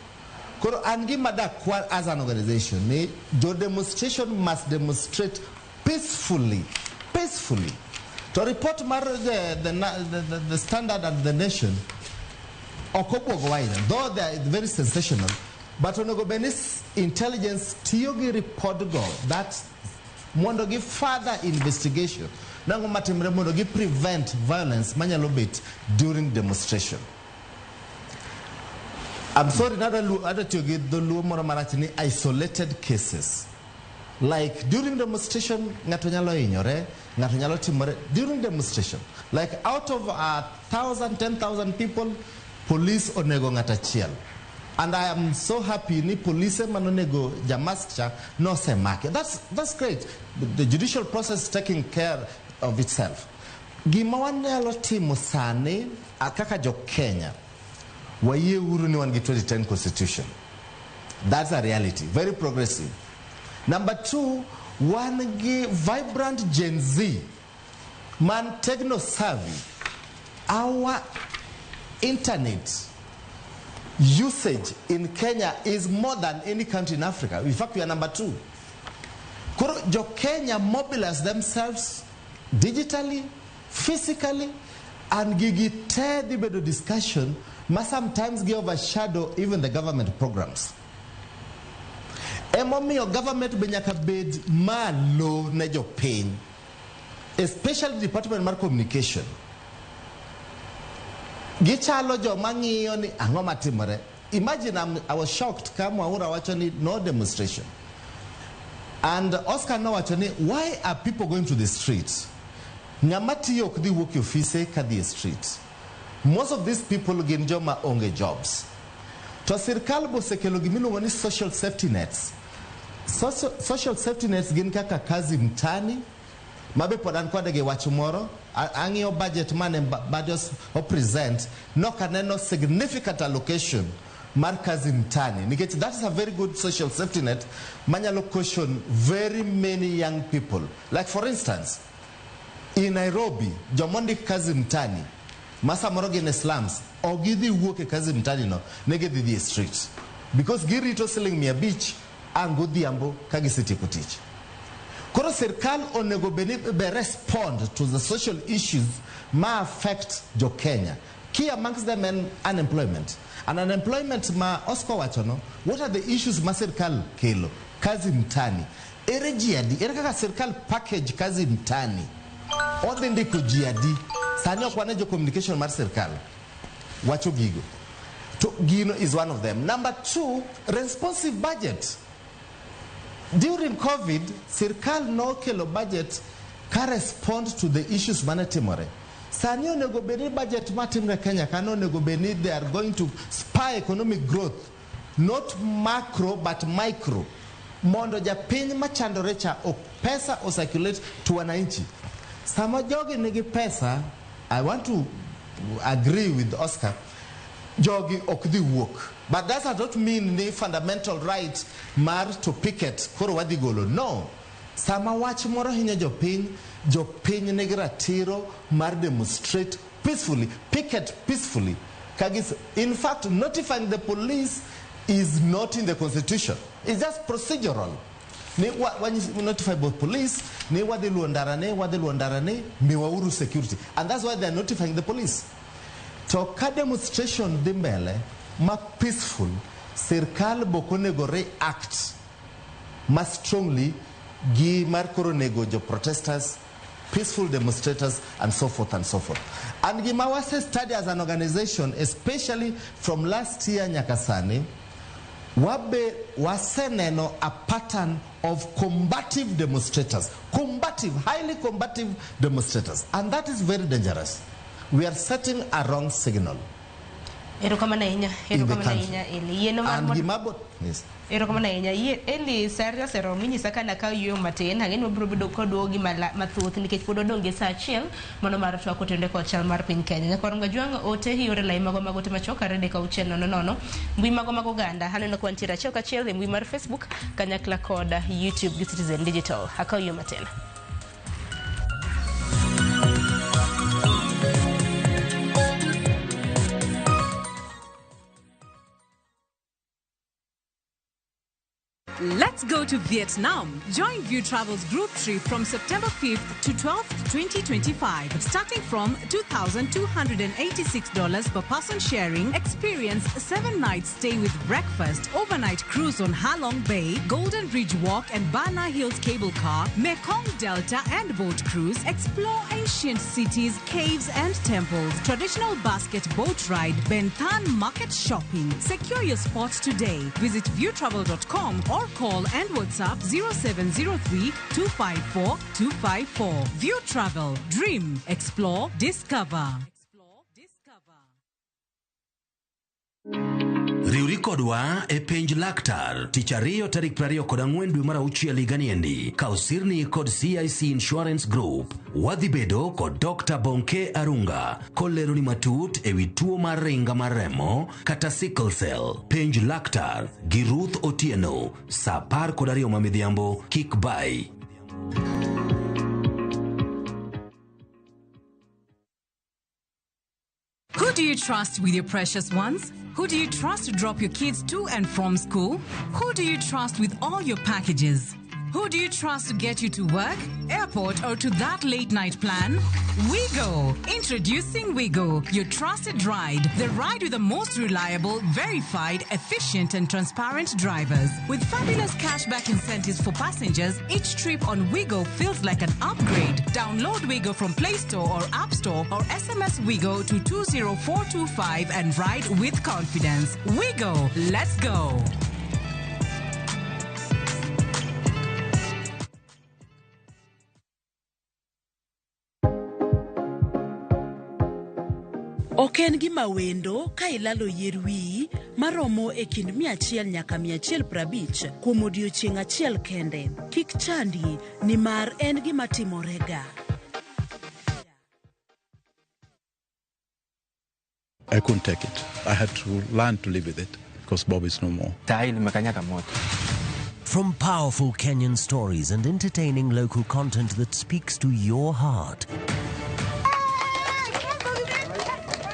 Koro an gima dakwa as an organization ni the demonstration must demonstrate peacefully. To report mar the standard and the nation okobwogo waina, though they are very sensational, but onego benis intelligence tiyogi report go that mondo gi further investigation nango matimre mondo gi prevent violence manyalo bet during demonstration. I'm sorry, other to get the low moro marach ni isolated cases. Like during demonstration, ngato nyalo inyore, ngato nyalo timore during demonstration. Like out of 1,000, 10,000 people, police onego ngata chiel. And I am so happy ni police manonego jamaskcha no se make. That's great. The judicial process is taking care of itself. Gima wanyalo timo sani kaka jo Kenya. Waye uru ni wangi 2010 constitution. That's a reality. Very progressive. Number two, wangi vibrant Gen Z. Man techno savvy. Our internet usage in Kenya is more than any country in Africa. In fact, we are number 2. Jo Kenya mobilize themselves digitally, physically, and gigite the discussion must sometimes give overshadow even the government programs. Emomi your government benyaka bed malo na jo pain, especially the Department of Communication. Gichalo jo mangiyo ni angoma timore. Imagine I was shocked kama ura wachoni no demonstration. And Oscar no wachoni, why are people going to the streets? Nyamati yok di work office ka the streets. Most of these people ginjoma onge jobs. To sirkal bo sekelo gimino wani social safety nets. Social safety nets gin kaka kazi mtani. Mabe podan kwa dege wachumoro. Angio budget mane budgets or present. No kaneno significant allocation. Markazi mtani. Niketi, that is a very good social safety net. Manyalo caution very many young people. Like for instance, in Nairobi, jomondi kazi mtani. Masa moroge in slums, or gidi woke kazi mtani no, negedi the streets. Because giri to selling me a beach, and go diambo, kagi city kutich. Koro sirkal onego be respond to the social issues ma affect jo Kenya. Key amongst them and unemployment. And unemployment ma Oscar wachono, what are the issues ma sirkal kelo? Kazi mtani. Ere jiadi, ere kaka sirkal package kazi mtani. Ode ndiko jiadi. Sani okwane jo communication mar sirkal. Wacho gigo. Gino is one of them. Number two, responsive budget. During COVID, sirkal no kelo budget correspond to the issues manatimore. Sanyo nego beni budget matimre Kenya kano nego beni they are going to spur economic growth, not macro but micro. Mondo japiny machandore cha pesa o circulate to wananchi. Sama jogi nigi pesa, I want to agree with Oscar. Jogi okdi work. But that does not mean the fundamental right mar to picket koro wadi golo. No. Sama wach moro hinyo jopiny nigi ratiro mar demonstrate peacefully, picket peacefully. Kagis, in fact, notifying the police is not in the constitution. It's just procedural. When you notify both police, wadi luondarane, miwauru security. And that's why they're notifying the police. So ka demonstration dimbele ma peaceful, sirkal bokonego react ma strongly gi mar koro nego jo protesters, peaceful demonstrators, and so forth and so forth. And Gimawase study as an organization, especially from last year Nyakasani, wabe waseneno a pattern of combative demonstrators, highly combative demonstrators, and that is very dangerous. We are setting a wrong signal. Ero kama na inya ili yeno and gimabo yes. Ero kama na inya ili serja sero mini saka na kau yung matin hangin mabrubido ko duogi mathuth nikech podo donge sa achiel mono mar to akotende ko Chal Mar Piny Kenya nyakoro ngajwang ote hiore lai mago te machoka rede ka uchiel nono mbui mago ganda haneno kwantira achiel kachiel e mbui mar Facebook kanyakla koda YouTube gi Citizen Digital hakau yung matin. Let's go to Vietnam. Join View Travel's group trip from September 5th to 12th, 2025. Starting from $2,286 per person sharing, experience 7 nights stay with breakfast, overnight cruise on Ha Long Bay, Golden Ridge Walk and Bana Hills cable car, Mekong Delta and boat cruise, explore ancient cities, caves and temples, traditional basket boat ride, Benthan market shopping. Secure your spot today. Visit viewtravel.com or call and WhatsApp 0703-254-254. View Travel. Dream. Explore. Discover. Riuri kodwa e penj laktar tich ariyo tarik 24 dwe mar auchiel higaniendi ka osirni kod CIC Insurance Group wadhi bedo kod Dr. Bonke Arunga kolero ni matut ewi tuo mar ringa mar remo kata sickle cell. Penj laktar gi Ruth Otieno saa 12 mamidhiambo kik bai. Who do you trust with your precious ones? Who do you trust to drop your kids to and from school? Who do you trust with all your packages? Who do you trust to get you to work, airport, or to that late-night plan? Wigo. Introducing Wigo, your trusted ride. The ride with the most reliable, verified, efficient, and transparent drivers. With fabulous cashback incentives for passengers, each trip on Wigo feels like an upgrade. Download Wigo from Play Store or App Store or SMS Wigo to 20425 and ride with confidence. Wigo. Let's go. Oken gima wendo ka ilalo yier wiyi maromo e kind 100 nyaka 150 kuom odiochieng' achiel kende. Kik chandi ni mar en gima timorega. I couldn't take it. I had to learn to live with it because Bob is no more. From powerful Kenyan stories and entertaining local content that speaks to your heart.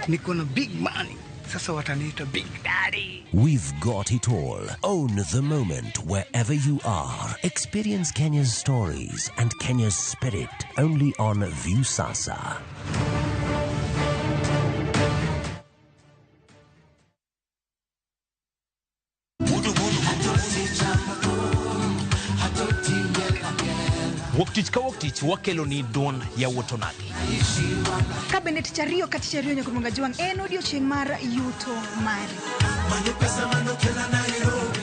Niko na big money. Sasa wataniita Big Daddy. We've got it all. Own the moment wherever you are. Experience Kenya's stories and Kenya's spirit only on Viusasa. Woktich ka woktich wakelo ni duon ya wotonagi. Kabinet chario kati chario nyakurunga juang en odiochieng' mar yuto mari.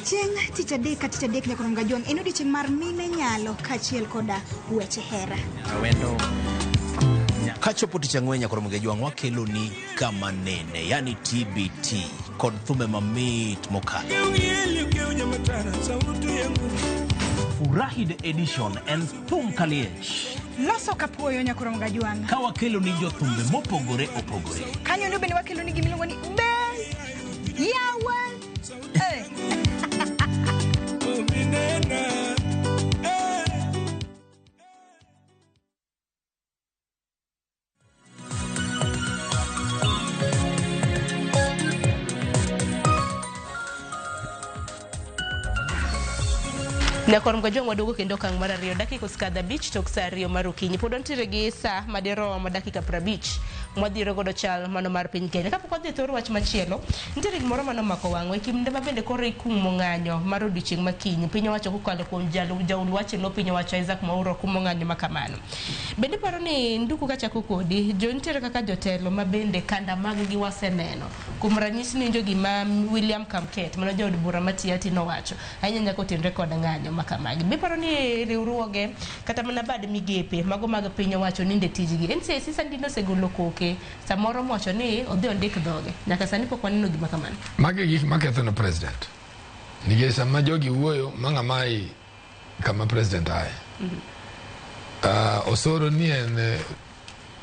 Chieng' tich adek kati tich adek nyakurunga juang en odiochieng' mar mine nyalo kachiel koda weche hera. Awendo kachopo tich ang'wen nyakurunga juang wakelo ni kama nene, yani TBT kod thumbe mamit mokalo. Furahide edition en thum kaliech. Loso kapuoyo nyakurunga juang. Ka wakelo ni jo thumbe mopogore opogore. Kanyo ndio bende wakelo ni gimiluongo ni Bes Yawa. Nakor mgajong wadogo kendo kang mar ariyo dakika skada beach tok sa ariyo mar okinyi pod ontiere gi sa madiro ma dakika 50 mwadhiro godo chal mano mar piny Kenya. Kapok wadhi thor wach machielo, nitiere gimoro mano mako wang'o e kinde ma bende koro ikumo ng'anyo mar odiochieng' makinyi piny owacho kokalo kuom jaul wache lo piny owacho Isaac Mwaura kumo ng'anyo makamano. Bende paro ni nduku kachako kodi jo nitiere kaka jotelo ma bende kanda mag gi waseneno kuom ranyisi ni jogi ma William Kamket mano jaod bura matiati nowacho ahinya nyako tenre kod ng'anyo makamagi. Be paro ni riwruoge kata mana bad migepe mago mag piny owacho ninde tijgi NCC sandino segolo koke samoro mocho ni odhi ondik dhoge nyaka sani pok waneno gima kamano. Mage gik maketho no president nige sama jogi wuoyo manga mai kama president aye osoro ni en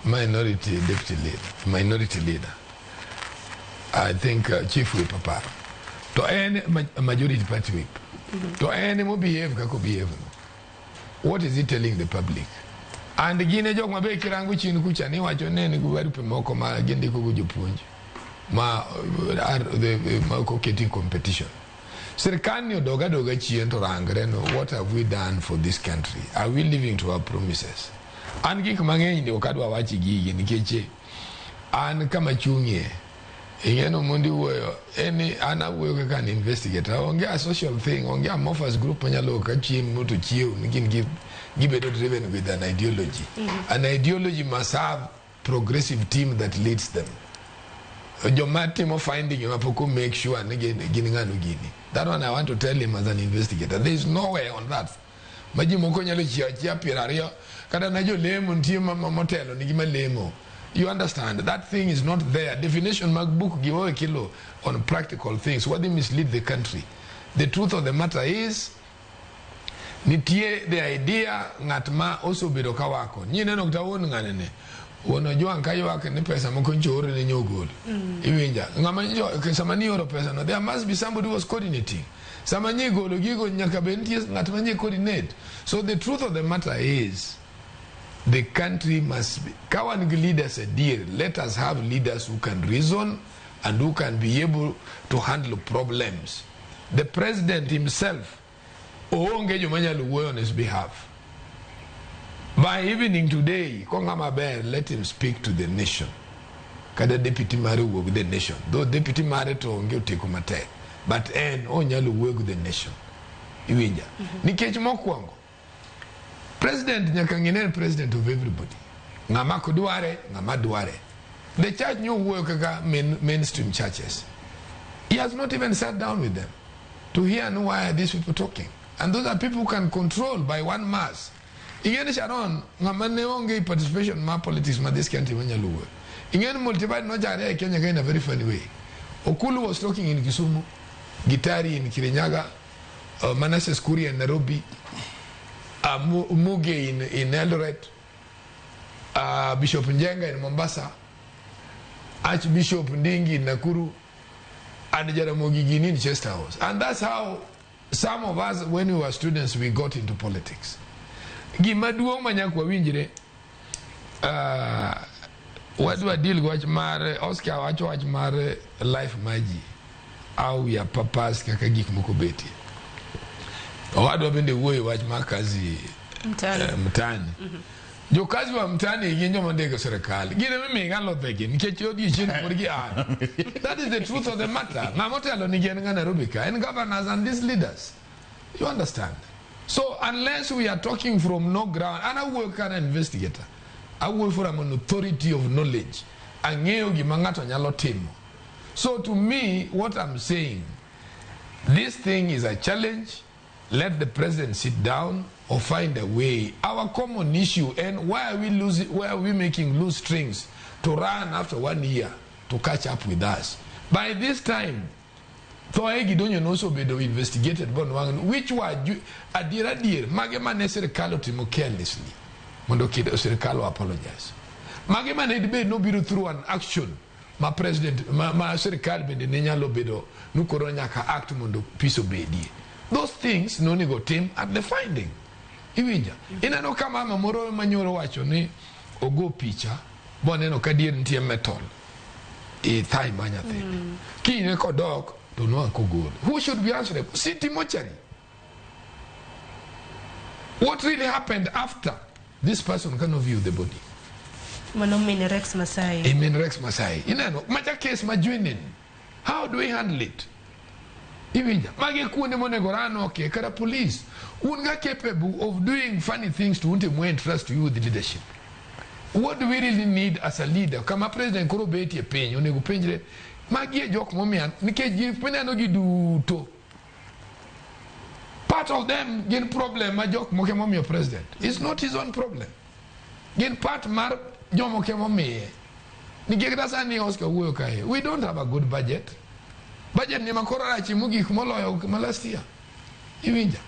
minority leader I think chief whip aparo to en majority party whip to en mo behave kako behave no. What is he telling the public? And gine jok mabe kirangu chini kucha ni wacho nene guwarupe moko ma gende ko jopuonj ma ko keti competition. Serikali odoga chien to rangre no, what have we done for this country? Are we living to our promises? An gik mang'eny ndio kadwa wachi gigi nikeche an kama chungie ingeno mundi wuoyo eni ana wuoyo kaka an investigator onge a social thing onge a Moffas group nyalo ka chiem moto chieu ngin gibedo driven with an ideology. An ideology must have progressive team that leads them. Your team of finding you have make sure that one I want to tell him as an investigator. There is nowhere on that. Maji moko nyalo chia pirario kada najo lemo ntima motelo nigima lemo. You understand that thing is not there. Definition MacBook give away kilo on practical things. What they mislead the country. The truth of the matter is nitie the idea ngatma also bedo kawako. Nyine no kutawonu nganene. Wono juan kayo wake ni pesa moko nchore ni nyogol. Iwinja. Ngamanjo kesamani oro pesa no. There must be somebody who was coordinating. Samanyi golo gigo nyakabenti ngatmanyi coordinate. So the truth of the matter is the country must be kawan leaders a deal. Let us have leaders who can reason and who can be able to handle problems. The president himself onge manyalo wuoyo on his behalf. By evening today, Kongama Bear, let him speak to the nation. Kada deputy mari with the nation. Though deputy mari to onge utekumate. But en onyalo wuoyo with the nation. Iwinja. Nikech mokwango. President nyakanginen president of everybody. Ngama kuduare, ngama duare. The church knew wuoyo kaka mainstream churches. He has not even sat down with them to hear and why are these people talking. And those are people who can control by one mass. Again, Sharon, Ngamanonge participation in my politics, my this country, Manyalu. Again, multiplied no Jare Kenya in a very funny way. Okulu was talking in Kisumu, Gitari in Kirinyaga, Manasseh Skuri in Nairobi, Muge in Eldoret, Bishop Njenga in Mombasa, Archbishop Ndingi in Nakuru, and Ramogi in Chester House. And that's how some of us, when we were students, we got into politics. Gimaduong manyakwa winjire What do I deal with mare Oscar watch mare life maji au ya papas kaka gik mukubeti. Wadu wabende uwe watch makazi mtani. Jo kazi wa mtani yenyo mandego serikali. Gine mimi ngalo thegi nikechi odi chini kurigi aan. That is the truth of the matter. Mamote alo nigene ngana rubika and governors and these leaders. You understand? So unless we are talking from no ground, and I work as an investigator, I work for an authority of knowledge. So to me, what I'm saying, this thing is a challenge. Let the president sit down or find a way. Our common issue, and why are we making loose strings to run after 1 year to catch up with us? By this time, Thoegi don't also be investigated, which were adira dear, Magema necessarily timo carelessly. Mondokid Serikalo apologize. Magema need be no be through an action. My president, my Serikal be the Nenya Lobedo, Nukoronyaka act mondo piso bedi. Those things no nego team at the finding. Iwinja. Ina no kama moro manyoro wacho ni ogo picha, boneno kadir ntie metal. E thai manya thing. Ki ne kodok. To know good. Who should be answerable? City mortuary. What really happened after this person cannot view the body? Manomine Rex Masai. Amen Rex Masai. Inano, maja case majuinin. How do we handle it? Iwinja. Mage kune monegorano okay, kara police. Unga capable of doing funny things to unte mwe trust you with the leadership. What do we really need as a leader? Kama president koro beti e penyo, nego penjire. Magie jok momian nikeji penano giduto. Part of them get problem ma jok moke momio president. It's not his own problem. Get part mar jomoke momie. Nikekdasa ni Oscar wuyo kae. We don't have a good budget. Budget ni makoro rachi mugi kumoloyo last year. Iwinja.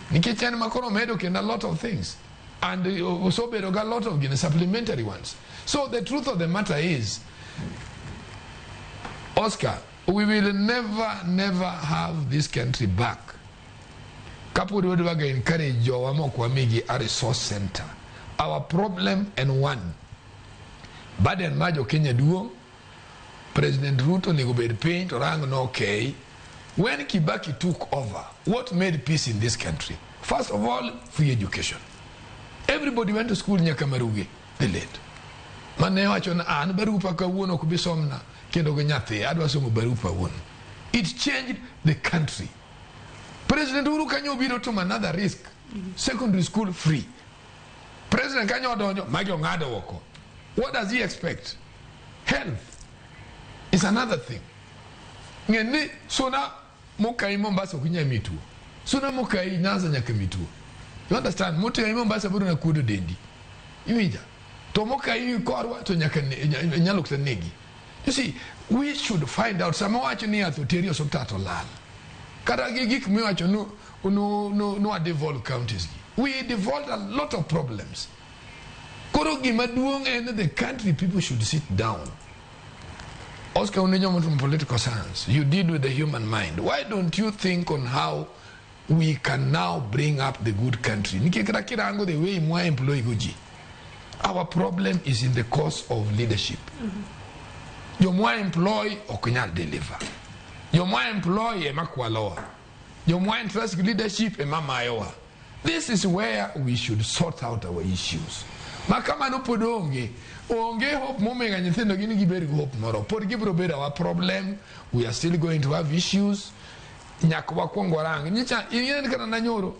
Nikechani makoro medo kenda a lot of things. And also bedo got a lot of supplementary ones. So the truth of the matter is, Oscar, we will never have this country back. Coupled with we encourage a resource center. Our problem and one. Baden Majo Kenya duo, President Ruto Nigobed Paint rang no okay. When Kibaki took over, what made peace in this country? First of all, free education. Everybody went to school in Nyakamaruge. They led. Manewachon an barupa ka wono kubisomna. It changed the country. President Uhuru Kenyatta biro to another risk. Secondary school free. President Kenyatta, what does he expect? Health is another thing. Sona mokai Mombasa kunya mitu. Sona mokai Nyanza nyakamitu. You understand? Mokai Mombasa bado na kudo dendi. Imija. To mokai korwa to nyalukta negi. You see, we should find out some watch near to Terrio Sotato Lal. Karagik Muacho no devolved counties. We devolved a lot of problems. Korogi Maduong and the country people should sit down. Oscar Unenyo from political science. You deal with the human mind. Why don't you think on how we can now bring up the good country? Nikirakirango the way more employee guji. Our problem is in the course of leadership. You're more employee or cannot deliver. You're more employee and makwaloa. You're more interested in leadership and mamayoa. This is where we should sort out our issues. Makama no podonge. Onge hope momeng anything gini giberi hope moro. Por gibro beda our problem. We are still going to have issues. Nyakwa kwangwarang. Nicha ingene kana nanyoro.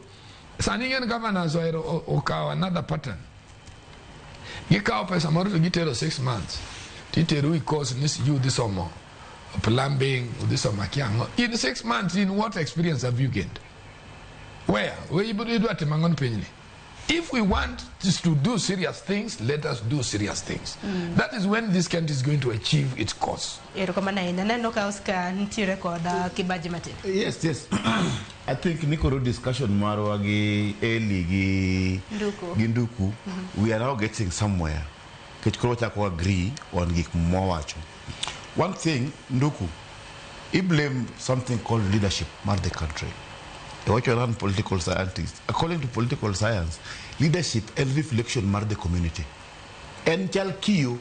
Saningene governor zoero okawa another pattern. Gikawa pesa moro to gitero 6 months. Titeru cause this summer. Plumbing, this summer. In 6 months, in what experience have you gained? Where you do at Mangon Penny? If we want to do serious things, let us do serious things. That is when this country is going to achieve its course. Yes. I think Nikoro discussion Marwagi, Eli, Ginduku, we are now getting somewhere. Kichkrocha agree on Gikmowacho. One thing, Nduku, he blamed something called leadership, not the country. What you run political scientists. According to political science, leadership and reflection mar the community. And Chalkiyo,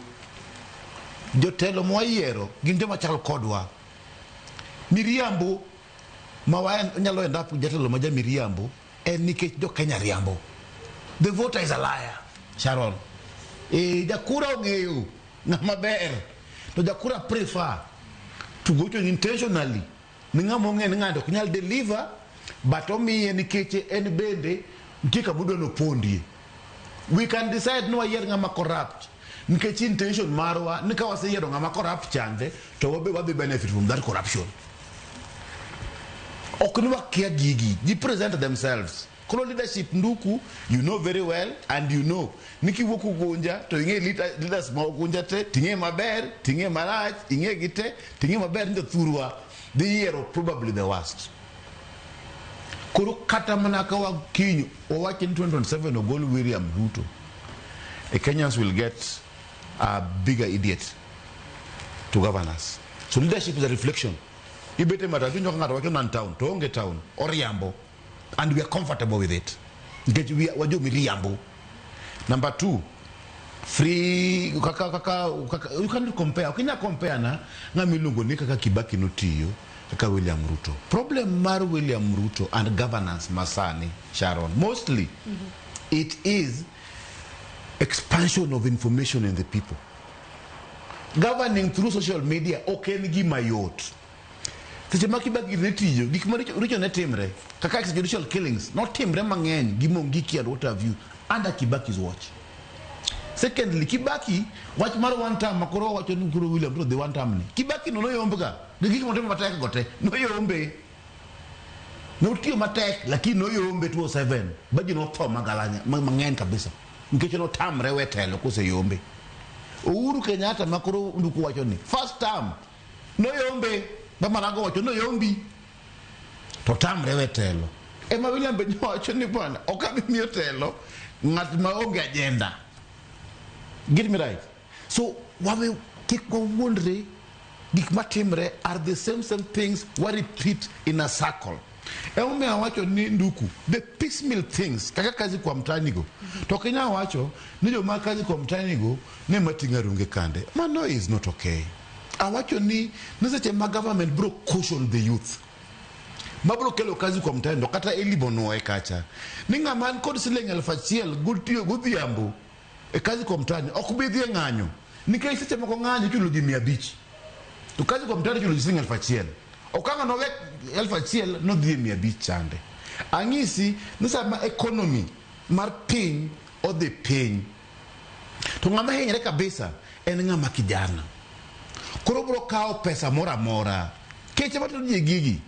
jotelo moyiero gin joma chal kodwa. Miriambo mawaen nyalo end up jatelo ma jamiriambo en nikech jo Kenya riambo. The voter is a liar, Sharon. Jakura ong'eyo ng'ama ber, to jakura prefer to go to intentionally. Ni ng'ama ong'e ni ng'ato ok nyal deliver, but omiye nikech en bende nitie kama odwa nopondie. We can decide no wayier ng'ama corrupt nikech intention marwa ni ka waseyiero ng'ama corrupt chande to wabe wadhi benefit from that corruption. Ok ni wakia gigi, they present themselves. Kolo leadership nduku, you know very well, and you know niki woku gunja to inge leaders ma gunja te tinge maber tinge maraj inge gite tinge maber ndio thurwa. The year of probably the worst. Kuru kata manaka wa kinyo o watch in 2027 ogol William Ruto. The Kenyans will get a bigger idiot to govern us. So leadership is a reflection. Ibete matatu nyoka ngata wake nan town to onge town or Riambo, and we are comfortable with it. We wajo Riambo. Number 2, free you cannot compare. Ukina compare na milungo ni kaka Kibaki notiyo kaka William Ruto. Problem mar William Ruto and governance masani, Sharon, mostly it is expansion of information in the people. Governing through social media okengi mayot. Sechema Kibaki netiyo gikmaricho netimre kaka extrajudicial killings not timre mang'eny gimongiki and what have you under Kibaki's watch. Secondly, Kibaki watch mar one time makoro wacho ni kuro William Ruto the one time ni Kibaki no yombe ga gik motimo matek gote no yombe no tiyo matek lakini no yombe 207 baji no tho magalanya mang'eny kabisa nikech no tamre wetelo kose yombe. Uhuru Kenyatta makoro nduku wacho ni first time no yombe bamanago wacho no yombi to tamre wetelo ema William Benyo wacho ni bwana okabi miyo telo ng'at ma onge agenda. Get me right? So wawe kiko wondre gik matimre are the same things we repeat in a circle. Eme wacho ni nduku the piecemeal things kaka kazi kwa mtanigo to Kenya wacho ni jo makazi kwa mtanigo ne matinga runge kande. No is not okay. Awacho ni niseche ma government bro caution the youth. Mabro kelo kazi kwa mtanigo kata elibono kacha. Ninga man kod siling 1,000 gudhiambo e kazi kwa mtani okubidhie ng'anyo nikech seche moko ng'anyo chulo ji 500 to kazi kwa mtani chulo ji 1,000 okanga no 1,000 no dhie 500 chande ang'isi ni sama economy mar piny odhi piny to ng'ama hinyre kabisa en ng'ama kijana koro bro kawo pesa mora mora keche matero ji gigi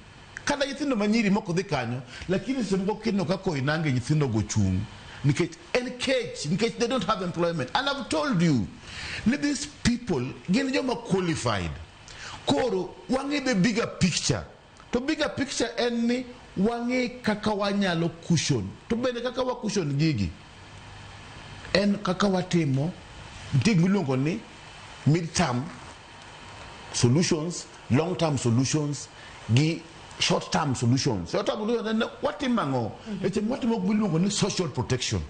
kada nyithindo manyiri moko dhi kanyo lakini seche moko kino kako inange nyithindo go chung because they don't have employment. And I've told you, these people are qualified. Koro, wange the bigger picture. The bigger picture any wange kakawanya lo cushion. To bene kakawa cushion gigi. En kakawa temo, dig milongo ni mid-term solutions, long-term solutions, short-term solutions. Short-term solutions, what imango? It's what imango social protection.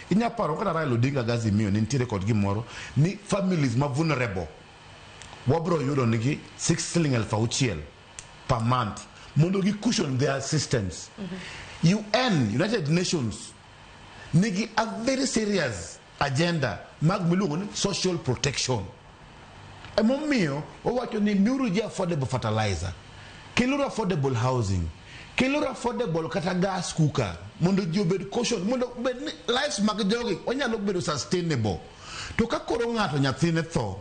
Inya paro kana Raila Odinga gazi mio ni ntire kod gimoro ni families ma vulnerable. Wabro yudo nigi 6,000 per month. Mondo gi cushion their systems. UN, United Nations, nigi a very serious agenda mag milungo ni social protection. Emomio, wacho ni miuruji affordable fertilizer. Keloro affordable housing, keloro affordable kata gas cooker, mondo jobed caution, mondo lives mag jogi onyalo bedo sustainable. To ka koro ng'ato nyathine tho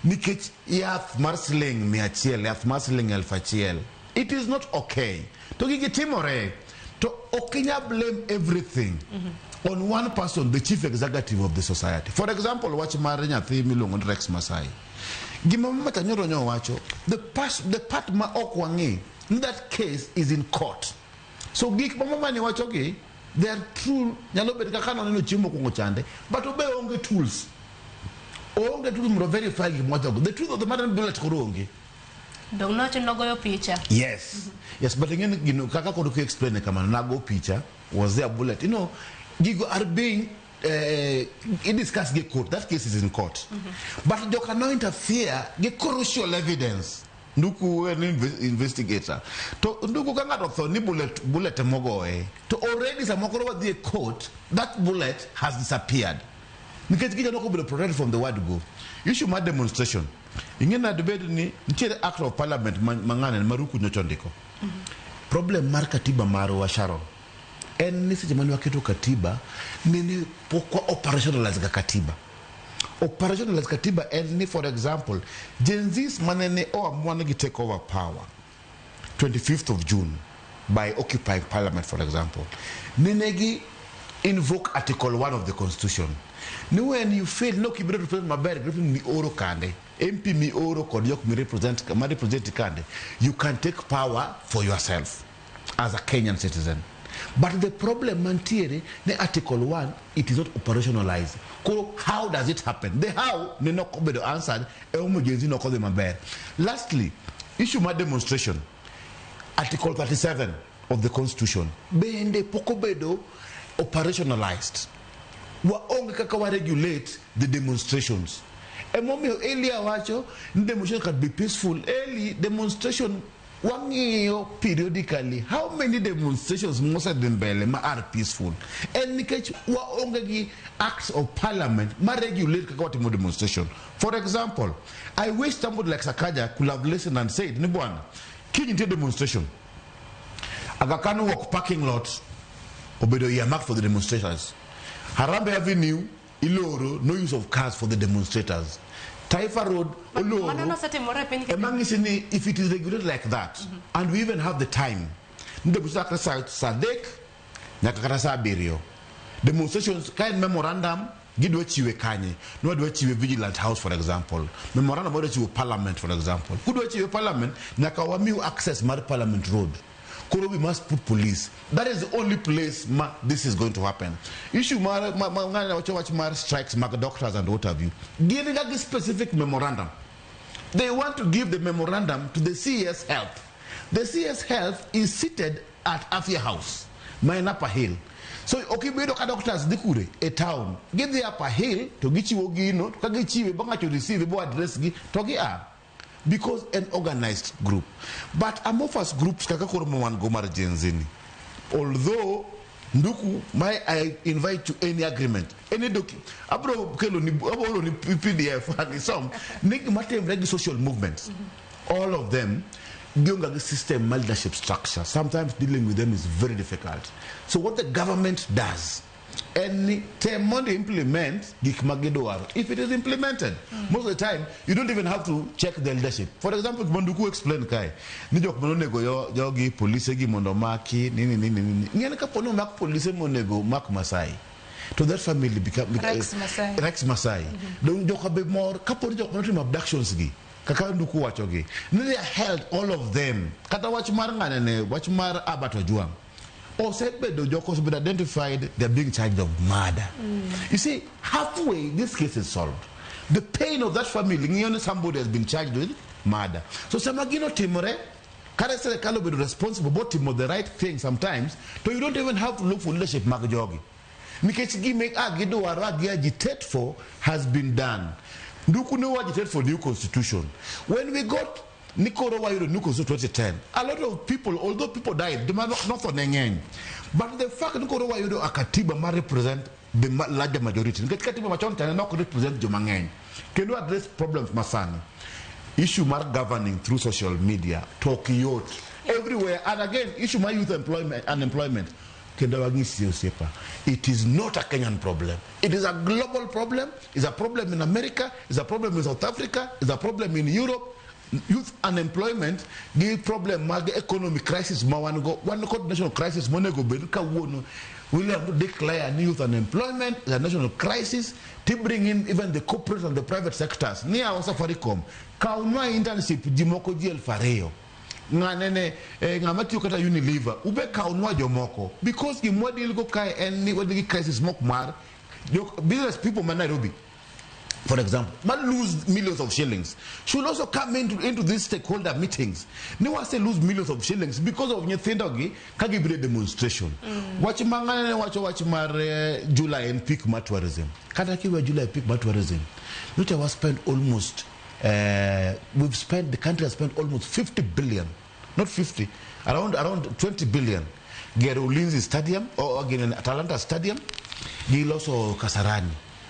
nikech yath mar siling 100, yath mar siling 1,000, it is not okay. To gigi timore, to okinya blame everything on one person, the chief executive of the society. For example, watch mar nyathi miluongo Rex Masai. Gimama tanyoro nyo wacho the part ma okwangi in that case is in court. So gik mama ni wacho ki they are true nyalo bet kaka no chimo kongo chande but obe onge tools mro verify gimojo. The truth of the matter bullet koronge don't know to nogo yo picture. Yes. Yes, but again kaka kodo ku explain kama nago picture was there bullet. Gigo are being discuss the court. That case is in court. But you cannot interfere the crucial evidence. Nduku an investigator. To nduku kanga to thoni bullet mogoe. To already samokoro wa the court, that bullet has disappeared. Because kita no be protected from the word go. Issue my demonstration. Ingena debate ni the act of parliament mangane maruku nyochondiko. Problem mar katiba maro wa Sharon. En nisi jamani waketu katiba nini pokwa operationalize katiba. Operationalize katiba en ni for example Gen Z's manene o amwana gi take over power 25th of June by occupying parliament for example. Ninegi invoke article 1 of the constitution. Ni when you fail no kibere represent mabere griffin mi oro kande MP mi oro kod yok mi represent kande, you can take power for yourself as a Kenyan citizen. But the problem mantiere the article 1 it is not operationalized. How does it happen? The how ne no kobedo answered no kode mabere. Lastly, issue my demonstration. Article 37 of the constitution bende pokobedo operationalized. Wa onge kaka wa regulate the demonstrations. Momio earlier wacho demonstration can be peaceful. Early demonstration wangiyo periodically. How many demonstrations Musa Dembele are peaceful? And nikech wa onge gi acts of parliament ma regulate kaka what demonstration. For example, I wish somebody like Sakaja could have listened and said, Nibwana, king into demonstration. Agakano walk parking lot obedo earmarked for the demonstrators. Harambe Avenue, Iloro, no use of cars for the demonstrators. Taifa Road, Oloro, if it is regulated like that, and we even have the time, demonstrations, kind memorandum, Gidwechiwe Kanye, no Dwechiwe Vigilant House, for example. Memorandum about Parliament, for example. Kudwechiwe Parliament, Nakawamiu access Mar Parliament Road. We must put police. That is the only place this is going to happen. Issue mar strikes, doctors and what have you. Giving a specific memorandum. They want to give the memorandum to the CS Health. The CS Health is seated at Afia House, my Upper Hill. So, okay, we look at doctors, a town. Give the Upper Hill to get you to get you to receive the address to because an organized group. But amorphous groups kakakoromwan gomar jenzini. Although nduku I invite to any agreement, any document. Abro kelo ni PDF and some matem social movements. All of them the system leadership structure. Sometimes dealing with them is very difficult. So what the government does, any term to implement if it is implemented, most of the time you don't even have to check the leadership. For example, Monduku explained kai nijok monego yogi police gi mondomaki nini nyanaka pono mak police monego mak Masai to that family become Rex Masai don't jok be more couple jok no abductions gi kaka nduku wachogi they held all of them kata watch mar ngane watch mar abato juang or said the Jokos been identified, they're being charged of murder. You see, halfway this case is solved. The pain of that family, somebody has been charged with murder. So Samagino Timore, Karasa Kalo be responsible, but Timo the right thing sometimes, so you don't even have to look for leadership Magajogi. Mikechigi make Agido Aragi agitate for has been done. Ndukuno agitate for new constitution. When we got Nikoro Wairo Nuko 2010. A lot of people, although people died, they might not on any. But the fact that Nikoro Wairo Akatiba might represent the larger majority. Katiba Machonta not represent Jumangen. Can you address problems, Masani? Issue mark governing through social media, Tokyo, everywhere. And again, issue my youth unemployment. It is not a Kenyan problem. It is a global problem. It's a problem in America. It's a problem in South Africa. It's a problem in Europe. Youth unemployment, the problem, the economic crisis, one national crisis, William declare youth unemployment, the national crisis, to bring in even the corporate and the private sectors. Near our Safaricom, Kaunwa internship, Jimoko GL Fareo, Nganene, Ngamatu Kata Unilever, Ube Kaunwa Jomoko, because the model go kai and the crisis mokmar, business people man Nairobi. for example, might lose millions of shillings. She will also come into these stakeholder meetings. No one say lose millions of shillings because of Nyathindogi Kagibire demonstration. Watch Mangana, watch Mar July and peak tourism. Kadaki were July peak tourism. Which was spent almost, the country has spent almost 50 billion, not 50, around 20 billion. Get Ulinzi Stadium, or again Atalanta Stadium, Gil also Kasarani.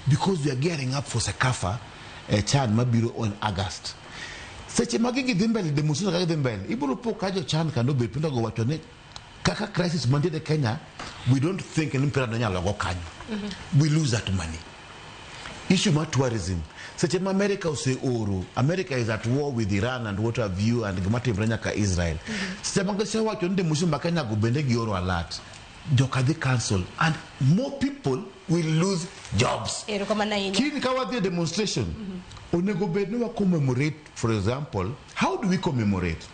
Because we are gearing up for Sekafa, Chad Mabiro in August. Such a Magigi Dimbel, the Muslim Dimbel, Iburupo Kajo Chan can be Pinto go watch Kaka crisis Monday the Kenya, we don't think an Imperadanya Logokan. We lose that money. Issue more tourism. Such a America say Oro. America is at war with Iran and what have you and Gamati Branyaka Israel. Semagasha watch on the Muslim Bakanya go Bendegi Oro alert. Jokadi Council and more people will lose jobs. Kini kawa demonstration. Onego bedno commemorate, for example, how do we commemorate?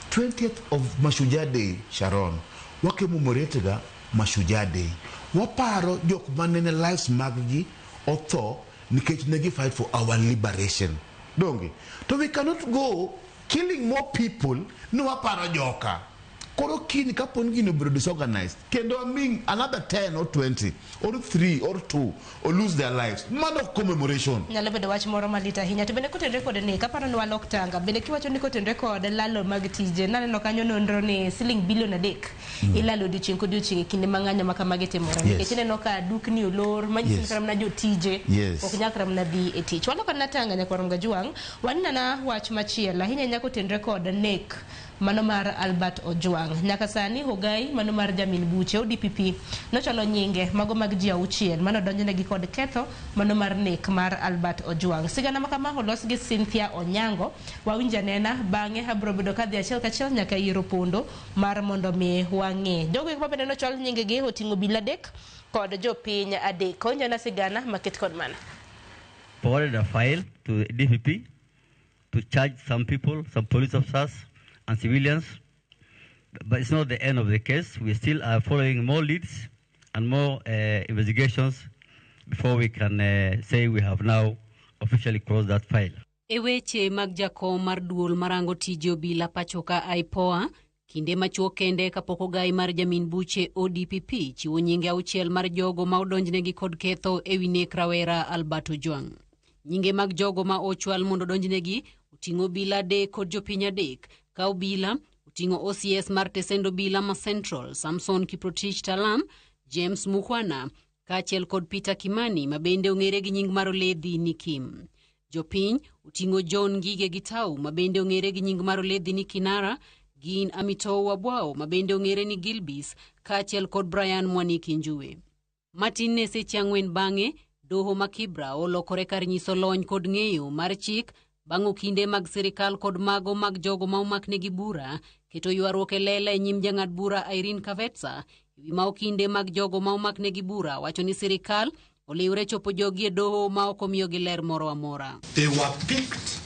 20th of Mashujaa Day, Sharon. Wa commemorate ga Mashujaa Day. Waparo jok manene lives maggi author nikechnegi fight for our liberation. Donge. So we cannot go killing more people no waparo joka. Koro kini kapon gino bro disorganized. Kendo mean another 10 or 20 or 3 or 2 or lose their lives. Man of commemoration. Nyalo bedo wach moro malita hinya to bende koten record ni kaparo ni walok tanga bende kiwacho ni koten record lalo mag tije naneno kanyo nonro ni siling billion adek ilalo dichieng kod dichieng kinde mang'anyo makamage timore nikech ineno ka dukni olor manyiso kram na jotije ok nyakram na dhi e tich waloko na tanga nyakwarom gajwang wanana wach machielo hinya nyako ten record nek mano mar Albert Ojwang nyaka sani Hogai mano mar Jamin Buche ODPP nochalo nyinge mago mag ji auchiel mano donjnegi kod ketho mano mar nek mar Albert Ojwang. Sigana makama olos gi Cynthia Onyango wawinja nena bang'e habro bedo kadhi achiel kachiel nyaka iro pondo mar mondo mi wang'e jogo ma bende nochal nyingegi oting'o bila dek kod jopiny adek konjana sigana maket kod mana forwarded a file to DPP to charge some people, some police officers and civilians, but it's not the end of the case. We still are following more leads and more investigations before we can say we have now officially closed that file. Eweche mag jakom mar duol marango tije obila pachoka IPOA kinde machuok kende kapok Ogai mar Jamin Buche ODPP chiwo nyinge auchiel mar jogo ma odonjnegi kod ketho ewi nek rawera Albert Ojwang. Nyinge mag jogo ma ochwal mondo donjnegi uting'o bila adek kod jopiny adek. Ka obila uting'o OCS mar Tesendo Bila ma Central, Samson Kiprotich Talam, James Mukhwana, kaachiel kod Peter Kimani ma bende ong'ere gi nying mar Oledhi ni Kim. Jopiny uting'o John Ngige Gitau ma bende ong'ere gi nying mar Oledhi ni Kinara, Gin Amito Wabwao ma bende ong'ere ni Gilbis, kaachiel kod Brian Mwaniki Njue. Matin ne seche 4 bang'e, doho ma Kibra olokore kar nyiso lony kod ng'eyo mar chik bang'o kinde mag sirikal kod mago mag jogo ma omaknegi bura keto ywaruok e lela e nyim jang'ad bura Irene Kavetsa ewi ma okinde mag jogo ma omaknegi bura wacho ni sirikal oliwre chopo jogi e doho ma ok omiyogi ler moro amora. They were picked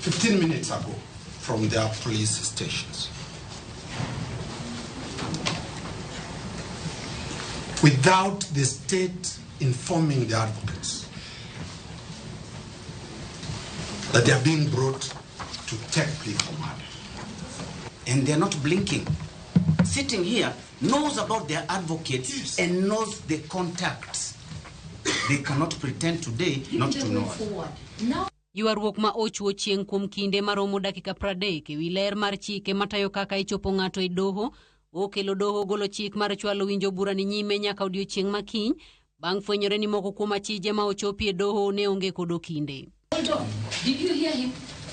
15 minutes ago from their police stations. Without the state informing the advocates that they are being brought to take plea for murder. And they're not blinking. Sitting here knows about their advocates and knows the contacts. They cannot pretend today not to know. Ywaruok ma ochuo chieng' kuom kinde maromo dakika 30 ewi ler mar chike matayo kaka ichopo ng'ato e doho okelo doho golo chik mar chwalo winjo bura ni nyime nyaka odiochieng' makiny bang' fwenyore ni moko kuom achije ma ochopi e doho ne onge kod okinde. Hold on. Did you hear him?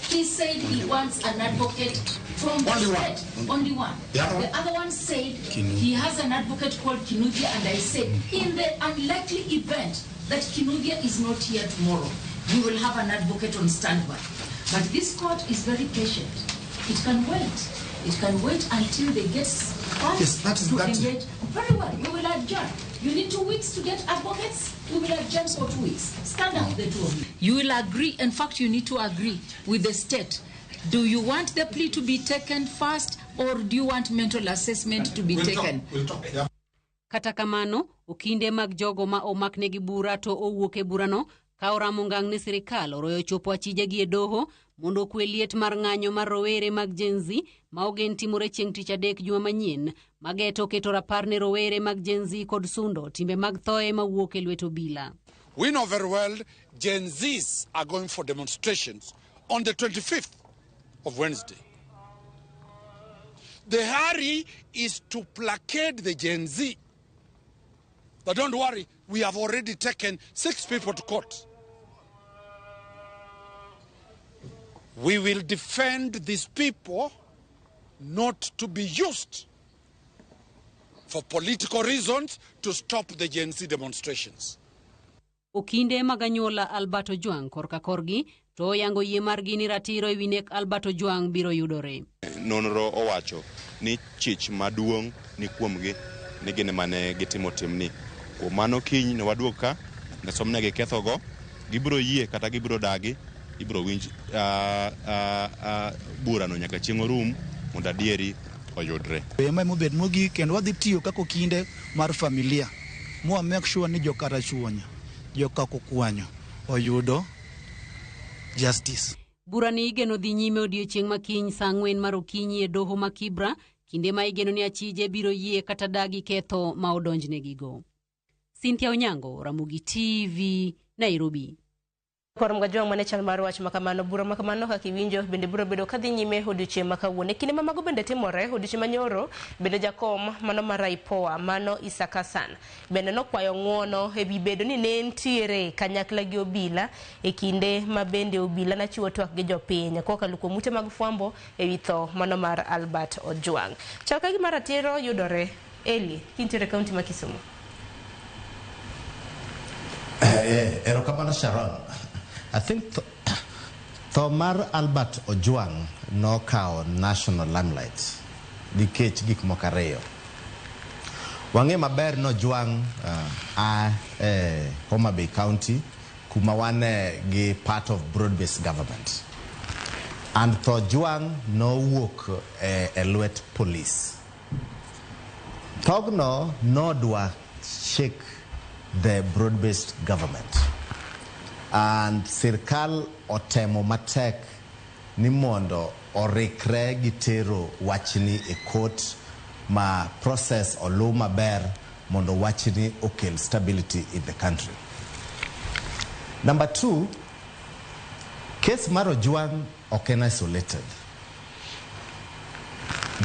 He said he wants an advocate from the state. Only one. The other one said he has an advocate called Kinuthia, and I said, in the unlikely event that Kinuthia is not here tomorrow, we will have an advocate on standby. But this court is very patient. It can wait. It can wait until they get Yes, to engage. Very well. We will adjourn. You need 2 weeks to get advocates. We will adjourn for 2 weeks. Stand up, the two of you. You will agree. In fact, you need to agree with the state. Do you want the plea to be taken first, or do you want mental assessment to be taken? We'll talk. Yeah. Kata kamano, okinde mag jogo ma omaknegi bura to owuok e burano ka oramo ngang' ni sirikal oroyo chopo achijegi e doho mondo okwe liet mar ng'anyo mar rowere mag Gen Z ma ogen timore chieng' tich adek juma manyien mageto keto rapar ne rowere mag Gen Z kod sundo timbe mag thoe mawuok e lwet obila. We know very well Gen Zs are going for demonstrations on the 25th of Wednesday. The hurry is to placate the Gen Z. But don't worry, we have already taken 6 people to court. We will defend these people not to be used for political reasons to stop the Gen Z demonstrations. Okinde maganyola Albert Ojwang korka korgi to yango yie margi ni ratiro ewi nek Albert Ojwang biro yudore. Nonro owacho ni chich maduong' ni kuomgi ni gin mane gitimo timni. Kuom mano kiny ne waduogo ka ne somnegi kethogo, gibiro yie kata gibiro dagi, ibiro winj burano nyaka chieng' orum mondo adieri oyudre. Ema mobed mogik kendo wadhi tiyo kako kinde mar familia. Mwa make sure ni jokara chuonya, jokako kwanyo oyudo justice. Burani igeno dhi nyime odiechieng' makiny saa 4 mar okinyi e doho ma Kibra, kinde ma igeno ni achije biro yie kata dagi ketho ma odonjnegigo. Cynthia Onyango, Ramogi TV, Nairobi. Korom ga jwang' mane chal mar wach makamano, bura makamano kaka iwinjo bende biro bedo kadhi nyime odiechieng' makawuono. Kinde ma mago bende timore odiechieng' manyoro bende jakom mano mar IPOA mano Isaka San bende nokwayo ng'uono ewi bedo ni ne ntiere kanyakla gi obila e kinde ma bende obila nachiwo twak gi jopiny kokalo kuom ute mag fwambo ewi tho mano mar Albert Ojwang'. Chal ka gima ratiro yudore Eli kintiere kaunti ma Kisumu. Erokamano Sharon. I think Mar Albert Ojwang' nokao national limelight nikech gik moko ariyo. Wang'e maber no Ojwang' Homa Bay County kuma wane gi part of broad-based government. And Ojwang' nowuok e lwet police. Thogno nodwa shake the broad-based government. And sirkal otemo matek ni mondo orikre gitero wachni e court ma process olu maber mondo wachni okel stability in the country. Number 2, case mar Ojwang' ok en isolated.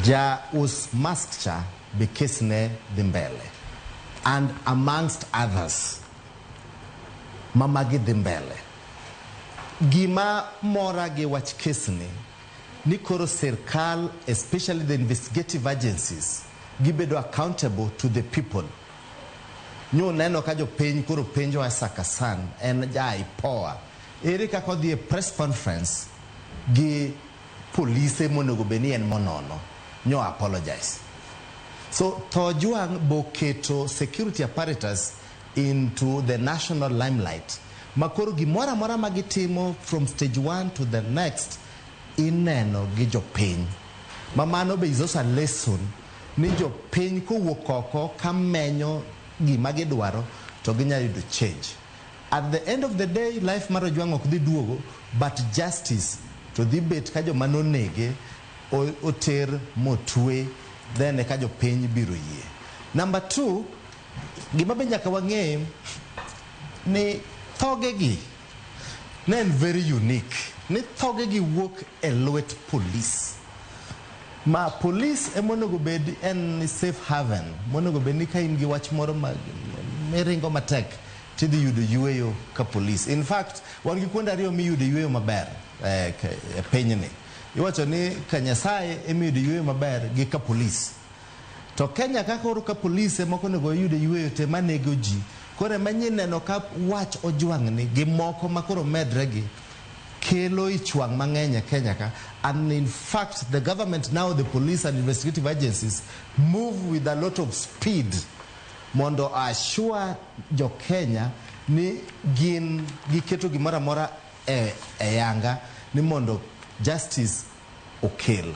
Ja us mask cha be case ne dhi mbele. And amongst others, mamagi dhi mbele. Gima mora gi wach kesni ni koro sirkal, especially the investigative agencies, gibedo accountable to the people. Nyo neno ka jo piny koro penjo Isaka San en ja IPOA. Ere kaka odhi e press conference gi police monego beni en monono. Nyo apologize. So Ojwang' boketo security apparatus into the national limelight. Makoro gimora mora magitimo from stage 1 to the next ineno gi jopiny. Mamano be is also a lesson ni jopiny kowuok oko kamenyo gima gidwaro to ginya yudo change. At the end of the day, life mar Ojwang' ok dhi duogo, but justice to dhi bet ka joma nonege oter motwe, then ka jopiny biro yie. Number 2, gima be nyaka wang'e ni thogegi ne en very unique. Ni thogegi wuok e lwet police. Ma police emonego bed en safe haven. Monego bed ni ka in gi wach moro meringo matek tidhi yudo yueyo ka police. In fact, wan gi kuonde ariyo miyudo yueyo maber e pinyni. Iwacho ni ka Nyasaye emiyudo yueyo maber gi ka police. To Kenya kaka oro ka police moko nego yudo yueyo te manego ji. Kore manyien neno ka wach Ojwang' ni gi moko makoro medre gi kelo ichwang' mang'eny e Kenya ka. And in fact, the government now, the police and investigative agencies move with a lot of speed mondo assure jo Kenya ni gin giketo gimora mora e yanga ni mondo justice okel.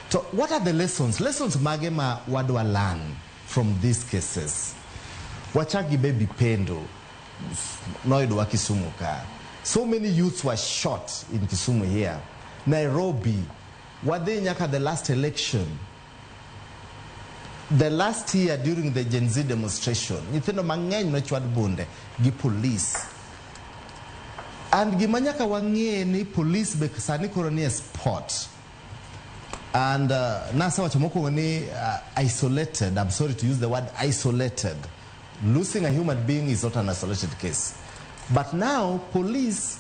So what are the lessons? Lessons mage ma wadwa learn from these cases. Wachagi baby pendo noidwa Kisumu ka. So many youths were shot in Kisumu here. Nairobi, wadhi nyaka the last election. The last year during the Gen Z demonstration, nyithindo mang'eny nochwad bunde gi police. And gimanyaka wang'e ni police be sani koro ni sport. And nasa wachomoko ni isolated. I'm sorry to use the word isolated. Losing a human being is not an isolated case. But now police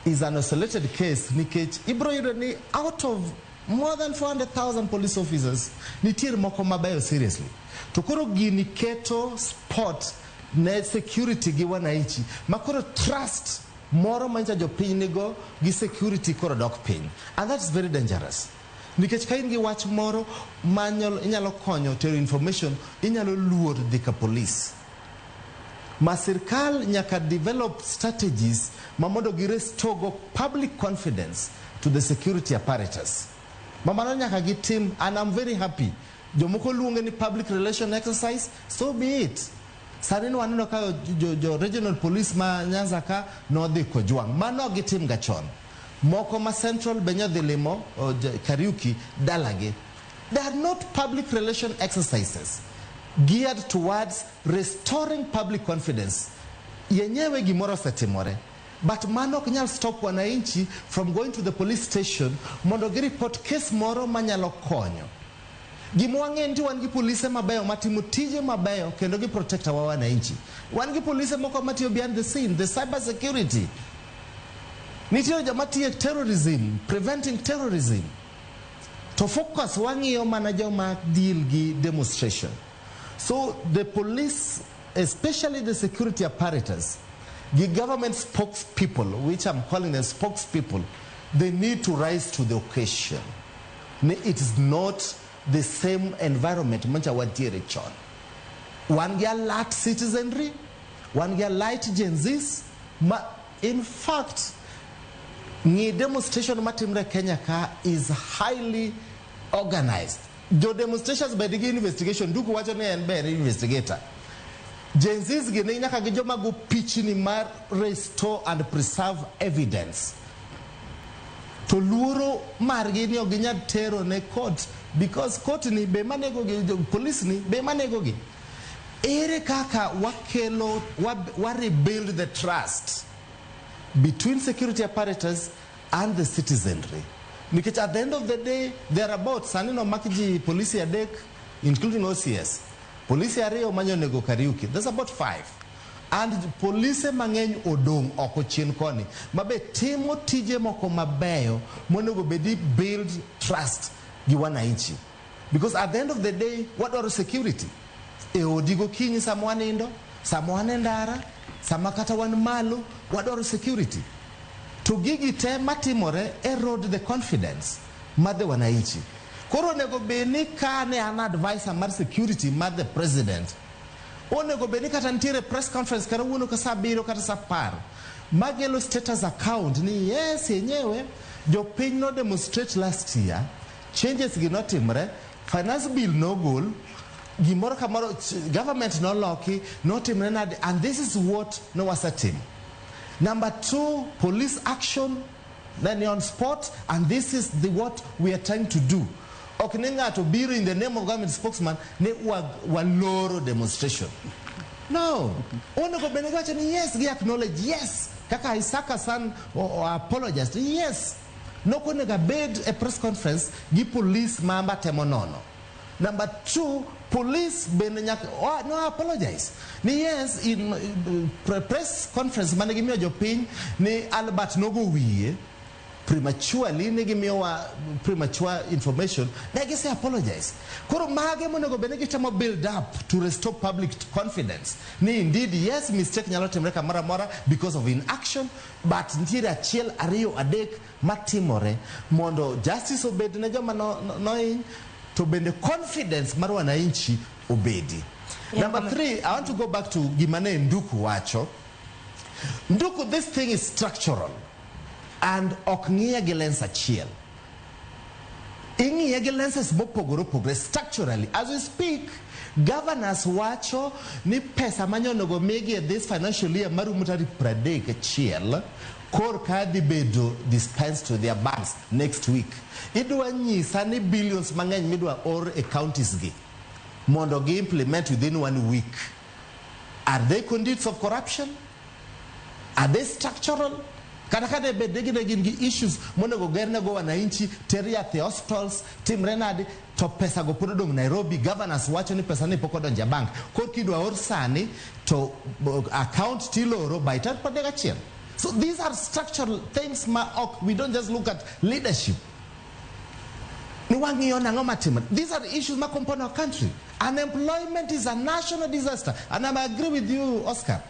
is an isolated case. Nikech ibro ni out of more than 400,000 police officers, nitiere moko mabeyo seriously. Tokoro gini keto sport ne security gi wananchi. Makoro trust moro mancha jopiny nigo gi security koro dok piny. And that's very dangerous. Nikech ka in gi wach moro inyalo konyo tero information, inyalo luor dhi ka police. Ma sirkal nyaka develop strategies mamondo gi restore public confidence to the security apparatus. Mamano nyaka gi team, and I'm very happy. Jomoko luonge ni public relation exercise, so be it. Sani no waneno ka jo regional police ma Nyanza ka no dhi Kojwang. Mano gi team gachon. Moko ma central benya dhi limo Kariuki dalage. They are not public relation exercises geared towards restoring public confidence. Yenyewe gimoro setimore. But mano kanyal stop wananchi from going to the police station mondo gi report case moro manyalo konyo. Gimwange ndi wan gi police mabeyo matimo tije mabeyo kendo gi protector wa wananchi. Wan gi police moko matiyo behind the scene, the cyber security. Nitiyo jamati terrorism, preventing terrorism. To focus wangiyo manager ma deal gi demonstration. So the police, especially the security apparatus, the government spokespeople, which I'm calling them spokespeople, they need to rise to the occasion. It is not the same environment. One year light citizenry, 1 year light Gen Zs. In fact, the demonstration matimre Kenya ka is highly organized. The demonstrations by the investigation, do what and be an investigator. Gen Z's gine nyaka gi joma go pitch ni mar restore and preserve evidence. To luoro margi ni oginya tero ne court because court ni be manego gi police ni be manego gi. Ere kaka wakelo wa rebuild the trust between security apparatus and the citizenry. Because at the end of the day, there are about sanino makiji police adek, including OCS. Police ariyo manyo nego Kariuki. There's about 5. And police mangeny odong oko chien koni. Mabe timo tije moko mabeyo monego bedi build trust gi wananchi. Because at the end of the day, what are security? E odigo kinyi samwane indo, samwane ndara, samakata wan malo, what are security? To gigi te matimore erode the confidence made wananchi. Koro nego beni ka ne an advisor mar security mar the president. Onego beni kata ntiere press conference kara wuno ka saa 7 kata saa 10. Magelo status account ni yes yenyewe jo piny no demonstrate last year. Changes gi notimre, finance bill no goal, gimoro kamoro government no loki, no timre, and this is what no wasatim. Number 2, police action, then on spot, and this is what we are trying to do. Okininga to be in the name of government spokesman, ne waloro demonstration. No. Onego benegacha ni yes, gi acknowledge, yes. Kaka Isaka san or apologized, yes. No konega bid a press conference, gi police mamba temonono. Number 2, police no apologize. Ni yes, in press conference managimio jopin ni Albert Nogo wiye prematurely negimio premature information negi say apologize. Koro mage monego benegita mo build up to restore public confidence. Ni indeed yes, mistake nyalo timreka mara mara because of inaction, but ntira achiel ariyo adek matimore mondo justice obed ne joma no to be the confidence mar wananchi obedi. Number 3, I want to go back to Gimane Nduku Wacho. Nduku, this thing is structural and okngia gelens achiel. Ingia gelenses mopogoro pogre structurally. As we speak, Governors wacho ni pesa manyonego migi this financial year marumo tarik 31 kor kadhi bedo dispensed to their banks next week. Idwa nyisa ni billions mang'eny midwa or e counties gi mondo gi implement within 1 week. Are they conduits of corruption? Are they structural? Kata bedegine gin gi issues monego gerne go wananchi teria the hospitals Tim Renard to pesa go pod odong Nairobi. Governors wacho ni pesa ni pok odonjo bank. Kor kidwa or sani to account tiloro by 31. So these are structural things we don't just look at leadership. These are issues that compound our country. Unemployment is a national disaster. And I agree with you, Oscar.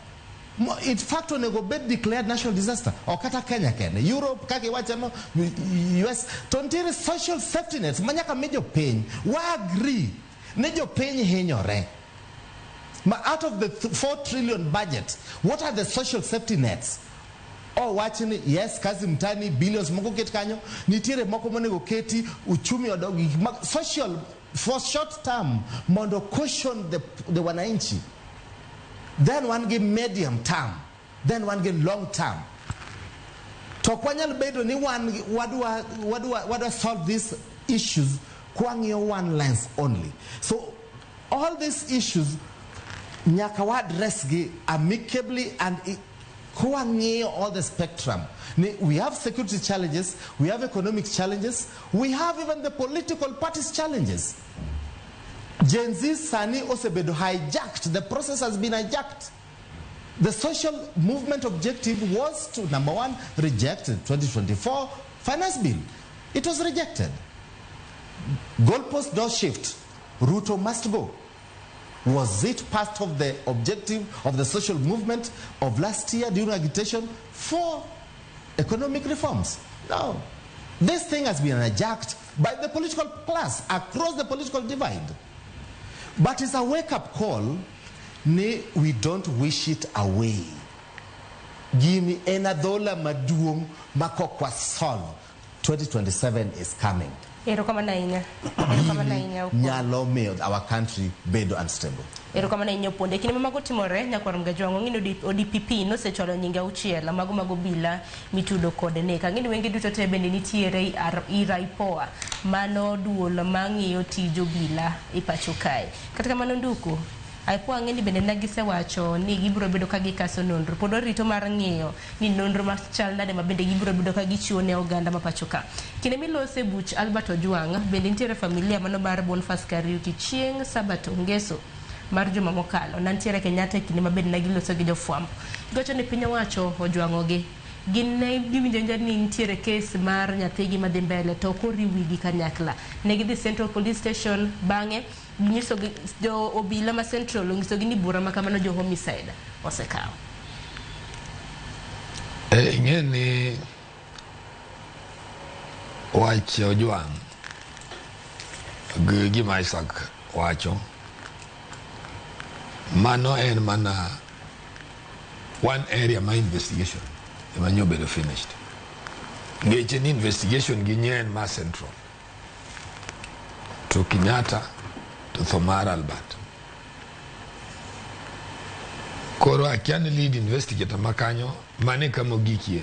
In fact, when go bed declared national disaster, or Kata Kenya, Europe, US, tontiri social safety nets, manyaka major pain. Why agree? Major pain henyore. Out of the 4 trillion budget, what are the social safety nets? Oh, watching it, yes, kazi mtani, billions, moko ket kanyo, nitire moko monego keti, uchumi odogi, social, for short term, mondo cushion the wananchi. Then one give medium term, then one give long term. To kwanyal bedo ni what do I solve these issues? Kwangyo one lens only. So all these issues, nyakawa address gi amicably and all the spectrum. We have security challenges, we have economic challenges, we have even the political parties challenges. Gen Z Sani Osebedo hijacked, the process has been hijacked. The social movement objective was to, number one, reject the 2024 finance bill. It was rejected. Goalpost does shift. Ruto must go. Was it part of the objective of the social movement of last year during agitation for economic reforms? No. This thing has been hijacked by the political class across the political divide. But it's a wake-up call. We don't wish it away. Gini enadola maduong makokwa solve. 2027 is coming. Nyalo made our country bedo unstable. Erokamana inyo ponde kini mamago timore nyakwar mgajwango ngino ODPP no secholo nyinga uchiela mago bila mitudo kode neka ngini wenge duto tebe ni nitiere iraipoa mano duol mangiyo tijo bila ipachokai katika mano nduku aipoa ngeni bende nagise wacho ni gibro bedo ka gikaso nonro podo rito mar ngiyo ni nonro mar chal nade mabende gibro bedo ka gichiwo ne oganda mapachoka kine milose buch Albert Ojwang bende nitiere familia mano bar Boniface Kariuki chieng Sabato ngeso mar juma mokalo nantiere Kenyatta kinde mabende nagiloso gi jofwambo gocho ni piny owacho ojwangogi gin ne giwinjo ni nitiere case mar nyathigi madhi mbele to koriwigi kanyakla ne gidhi Central Police Station bange nyiso jo obila ma Central nyiso gi ni bura makamano jo homicide osekawo ngeni wach Ojwang gima Isaac wacho mano en mana one area my investigation emanyo bedo finished ngeche ni investigation ginyen ma Central to Kenyatta to Thomar Albert koro akiani lead investigator makanyo mane kama gikie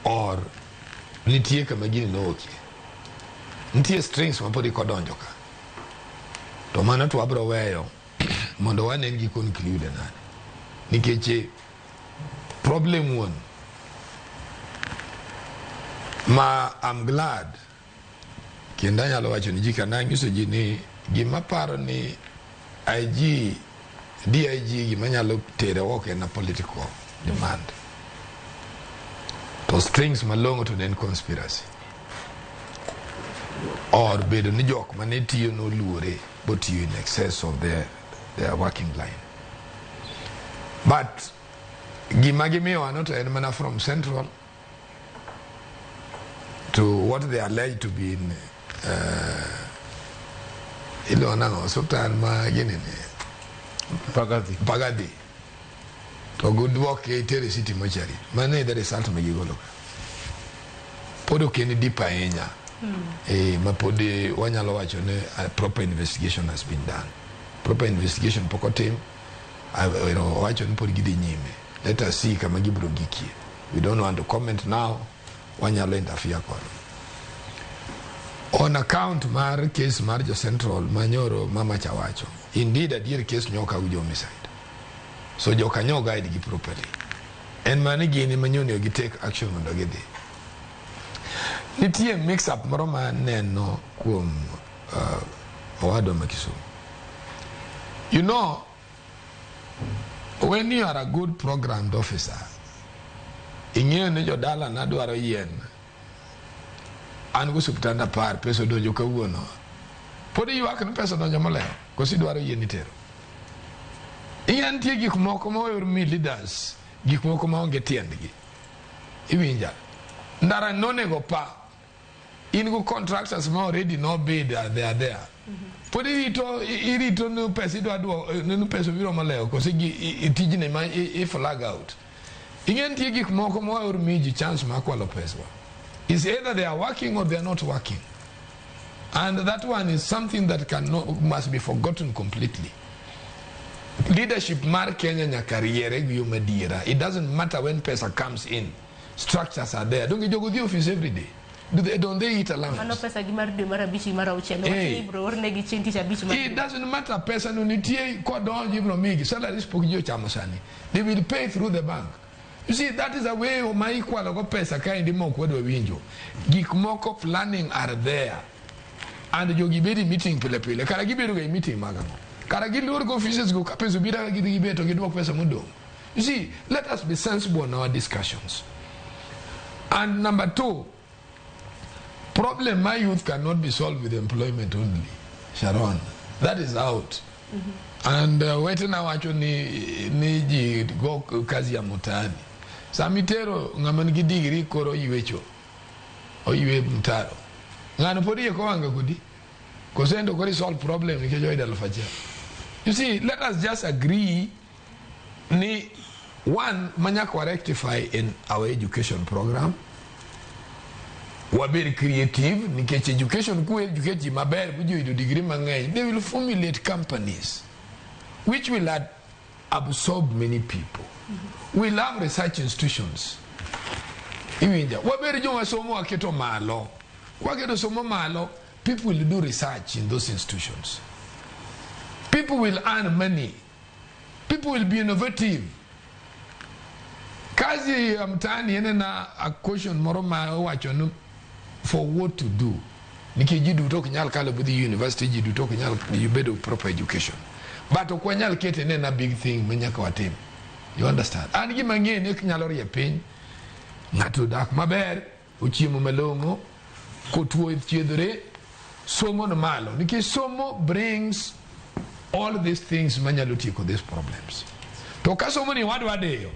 or nitie kama gini nookie nitie strings mapodi kodonjo ka to mana to abro weyo mondo wanen gi conclude nane nikeche problem one ma I'm glad kenda nyalo wacho ni jika na ngiso ji ni gima paro ni DIG gima nyalo tere woke na political demand to strings malongo to den conspiracy or bedo ni jok mane tiyo no luore but you in excess of their working line. But Gimagimi are not any manner from Central to what they are alleged to be in Ilona Sultan Maginin Pagadi. To good work a Terry City Mochari. Mane the result Magigolo. Podo Kenny Dipa Enya. Mapode Wanyalo, a proper investigation has been done. proper investigation poko tim wacho ni pod gidhi nyime. Let us see kama gibro gikie. We don't want to comment now. Wanyalo interfere kodo. On account mar case mar jo Central manyoro mama chawacho, indeed adier case nyoka ujo homicide. So jo kanyo guide gi properly. En mani gini manyoni gi take action mondo gidhi. Nitie mix up moro ma neno kuom owado makisumu. You know, when you are a good programmed officer, ing'eyo ni jodala nadwaro yien, an go subtanda par pesa donjo kawuono, pod ywak ni pesa donjo moleo kosi dwaro yien itero. Iyan tie gik moko mawer mi leaders, gik moko maonge tiendgi. Iwinja, ndara nonego pa, in go contractors ma already no bid, they are there. Pod irito no pesa idwa no pesa biro maleo kosi tijine ma flag out. Ingen tie gik moko mawer mi ji chance ma kwalo pesa. It's either they are working or they are not working. And that one is something that must be forgotten completely. Leadership mar Kenya nyakariere giyo madiera. It doesn't matter when pesa comes in. Structures are there. Don't you go to the office every day? Don't they eat allowance? It doesn't matter pesa nunitie kwa donji bro migi. Salary spoke jo chamosani. They will pay through the bank. You see, that is a way of my equal of pesa kind of moko do winjo. Gik moko planning are there. And you give a meeting pele. Karagiberu a meeting magano. Karagil go offices go kapezu bira gibe to get work pesa mundo. You see, let us be sensible in our discussions. And number two, problem my youth cannot be solved with employment only. Sharon, that is out. And waiting now actually ni go kazi ya mutani. Samitero ngamani gidigiri koro iwecho. O iwe mtaro. Ngano podi yeko wanga kudi. Kosendo kori solve problem ni kejo ida lofaja. You see, let us just agree ni one manyako rectify in our education program. We're very creative. Nikech education ku educate maber bujo ido degree mang'eny. They will formulate companies which will absorb many people. We'll have research institutions. Iwinja. Wabere jonga somo aketo malo. Waketo somo malo, people will do research in those institutions. People will earn money. People will be innovative. Kazi mtaani yene na a question moroma wacho for what to do. Nikiji do talk nyal kala with the university you do talk nyal you better proper education. But okwanyal kete na big thing menyaka watim. You understand? And gi mang'eny ek nyalo rie piny. Ng'ato dak maber, ochiemo malong'o, kotuo thiedhore, somo no malo. Nikech somo brings all these things manyalo tieko these problems. To ka somo ni wadwadeyo,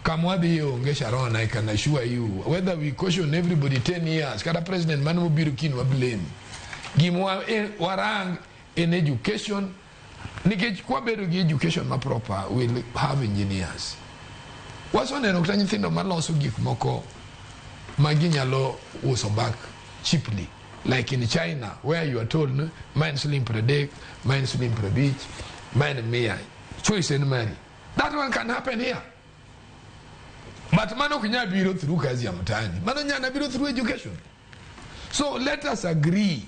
kamwadhiyo onge Sharon, I can assure you, whether we caution everybody 10 years, kata president manu biro kin wa blame. Gimwa warang in education, nikech kwa bedo gi education ma proper, we'll have engineers. Waso neno kata nyithindo maloso gik moko maginyalo uso back cheaply. Like in China, where you are told, no, mine slim per day, mine slim per beach, mine may choice and money. That one can happen here. But mano kunya biro through kazi ya mtaani. Mano nyana biro through education. So let us agree.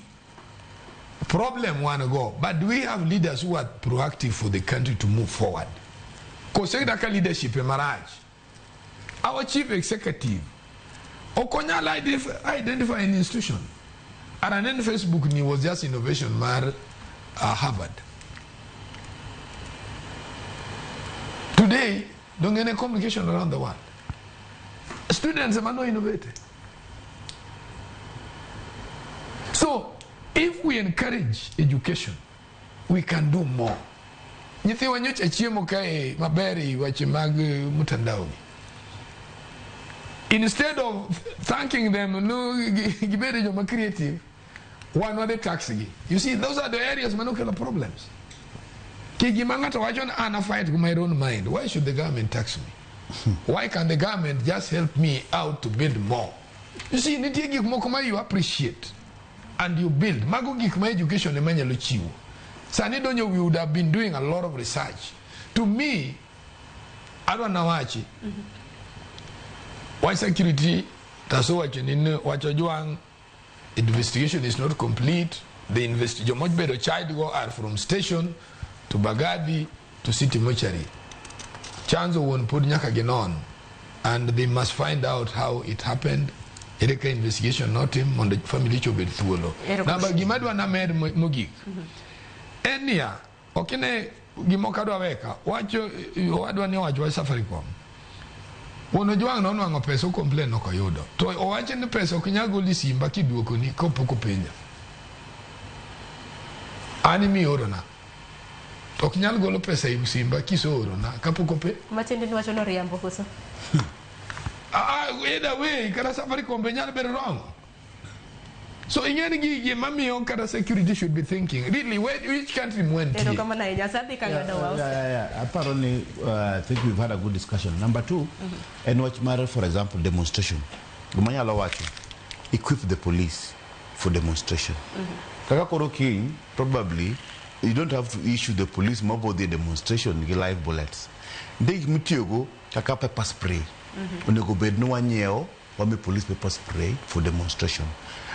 Problem wanna go. But do we have leaders who are proactive for the country to move forward? Kosekdaka leadership in marriage. Our chief executive. Okonyala identify an institution. And then Facebook was just innovation mar Harvard. Today, don't get any communication around the world. Students are not innovative. So, if we encourage education, we can do more. Nyithi wanyocha chiemo kae maberi wachimag mutandaoni. Instead of thanking them, no, gibere joma creative, one other taxi. You see, those are the areas manukela problems. Kigimangata wajon ana fight with my own mind. Why should the government tax me? Why can the government just help me out to build more? You see, you appreciate and you build. Mago gikma education emanya luchiwo. Sanidonyo, we would have been doing a lot of research. To me, I don't know why. Why security? That's what you investigation is not complete. The investigation much better child go are from station to Bagadi to city mortuary. Chanzo won't put Nyakagenon, and they must find out how it happened. Ereka investigation not him on the family chobet thuolo. Na bagimadu anamed mogik. Enia okine gimokado weka wacho wadwa ni wacho Safaricom. Wono jwang no nwango pesa complain no koyudo. To owache ni pesa okinyago lisimba kiduoko ni kopoko penya. Ani mi orona. Okinyal golo pesa isimba kiso orona kapoko pe. Matende ni wacho no riambo koso. Either way, kada Safaricom benyal better wrong. So ingeni mami on kada security should be thinking. Really, which country went here? Apparently, I think we've had a good discussion. Number two, and watch matter, for example, demonstration. Equip the police for demonstration. Kakakoroki, probably, you don't have to issue the police mobile the demonstration, live bullets. They mutiogo, kaka pepper spray. When you go bed, no one yell, wame police pepper spray for demonstration.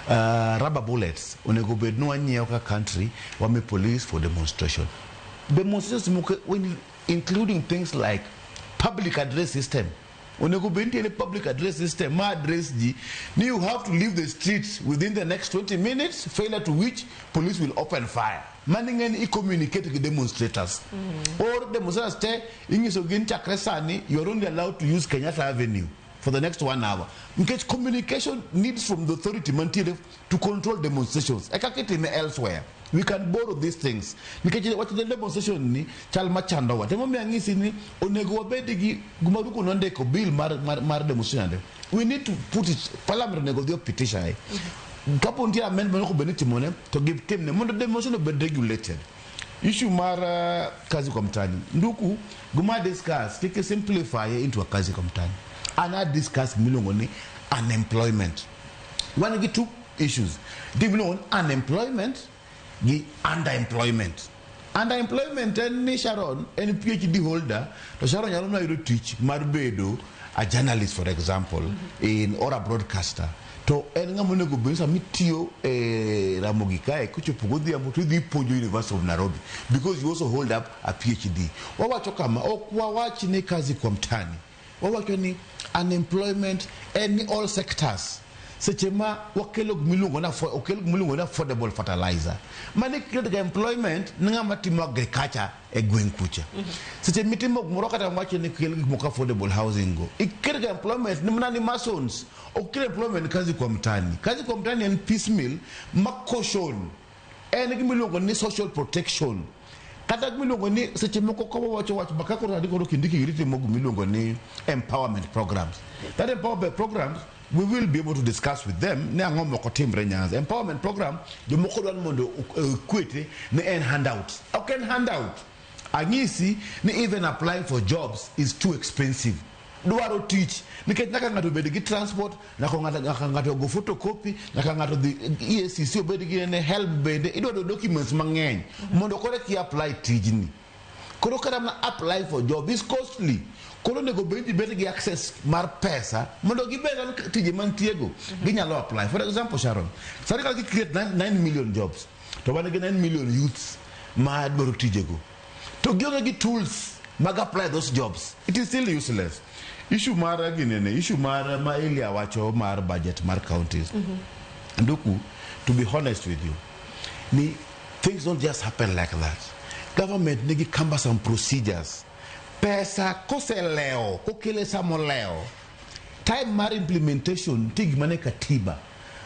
Rubber bullets, when you go bed, no one yell country, wame police for demonstration. Demonstrations, including things like public address system. When you go into a public address system, my address G, you have to leave the streets within the next 20 minutes, failure to which police will open fire. Manning and communicate with demonstrators. Or demonstrators say, in Chakresani, you are only allowed to use Kenyatta Avenue for the next 1 hour. Because communication needs from the authority to control demonstrations. Elsewhere. We can borrow these things. Because what the demonstration ni Chal Mar Kenya wa. Temo miangisi ni onego bedigi gumaruko nonde ko bill mar demonstration. We need to put it parliament nego dio petition. Kapo ntia amendment ko beniti mone to give them the mondo demonstration be regulated. Issue mara kazi kwa mtani. Nduku guma discuss kike simplify into a kazi kwa mtani. Ana discuss milongo ni unemployment. One of the two issues. Develop unemployment the underemployment. Underemployment and Sharon, any PhD holder, to Sharon Yarona you teach Marbedo, a journalist for example, or a broadcaster. To engamono go bensa mitio Ramogi kai kucho pugodi amutu the Ponyo University of Nairobi because you also hold up a PhD. Wawacho kama wawachi ne kazi kwa mtani. Wawacho ni unemployment in all sectors. Sechema wakelog milungo na affordable fertilizer. Mani create employment nga matimo agriculture egwenkucha. Seche mitimo murokata mwache ni kelog affordable housing go. Create employment ni mnani masons. Create employment kazi kwa mtani. Kazi kwa mtani and piecemeal makoshon. Milungo ni social protection. Kata milungo ni seche moko kwa wacho bakako radiko kindiki yiriti mogu milungo ni empowerment programs. That empowerment programs we will be able to discuss with them. Empowerment program, the Mokodan Mondo quit and handout. Okay, handout. Agisi, even applying for jobs is too expensive. Do I teach? Niket nakanga to get transport, nakanga to go photocopy, nakanga to the ESCC obedi and help bed. It was documents mangen. Mondo correct apply teaching. Korokara apply for job is costly. Kolone go bedi bedi access mar pesa. Mondo gibela tiji mantiego. Ginya law apply. For example, Sharon, Sarika create 9 million jobs. To want to get 9 million youths. Mad boru tijego. To give tools, mag apply those jobs. It is still useless. Issue mara ginene. Issue mara ma ili awacho mar budget mar counties. Nduku, to be honest with you, things don't just happen like that. Government nigi cumbersome procedures. Pesa kose leo, kokele samo leo. Time mar implementation tig mane katiba.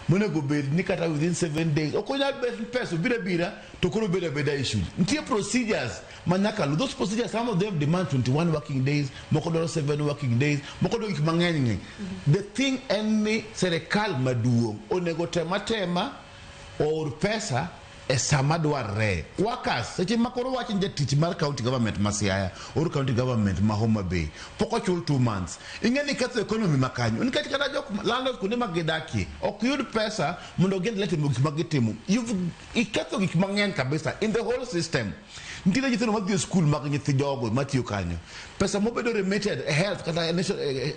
Mune go bed nikata within 7 days. Okonya bed pesa bira to kono beda issues. Ntie procedures manaka. Those procedures, some of them demand 21 working days, mokodo 7 working days, mokodo ikimangeni. The thing any serikal maduo onego tema or pesa esamadwa re workers seche makoro wachi nje teach mar county government Masiaya or county government Mahoma Bay poko chul 2 months ingeni katho economy makanyo nikati kada jok landlords kuonde ma gidakie ok yud pesa mondo gend timo gik ma gitimo. Iketho gik mang'eny kabisa in the whole system. Nitiere nyithindo madhi e skul mag nyithi jogo matiyo kanyo. Pesa mobedo remitted, health kata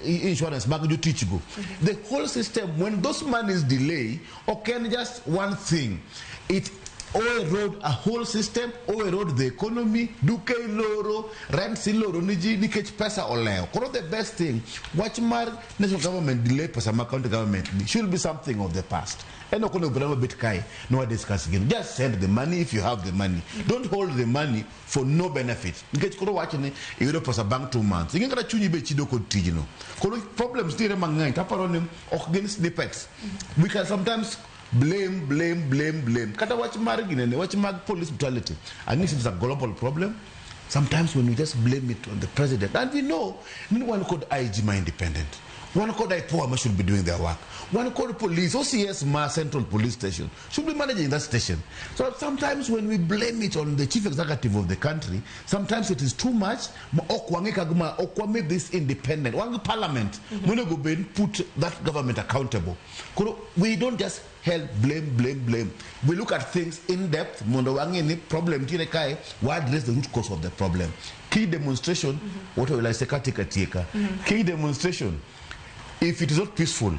insurance mag jotich go. The whole system, when those monies delay, okay, just one thing. It erode a whole system, erode the economy, duke loro, rent si loro niji nikech pesa oleo. Koro the best thing, watch mar national government delay pesa ma county government should be something of the past. And no kono brama bit kai no discuss again. Just send the money if you have the money. Don't hold the money for no benefit. Nikech koro watch ni euro pesa bank 2 months. Ingin kada chunyi be chido ko tijino. Koro problems dire mangai taparo ni ok snippets. We can sometimes blame. Kata watch margin, watch mag police brutality. And this is a global problem. Sometimes when we just blame it on the president, and we know, no one called IG ma independent. One called IPOA should be doing their work. One called police, OCS Ma Central Police Station, should be managing that station. So sometimes when we blame it on the chief executive of the country, sometimes it is too much. Okwame this independent. One parliament, put that government accountable. We don't just help blame. We look at things in depth. Problem why address the root cause of the problem. Key demonstration, what will I say? Key demonstration. If it is not peaceful,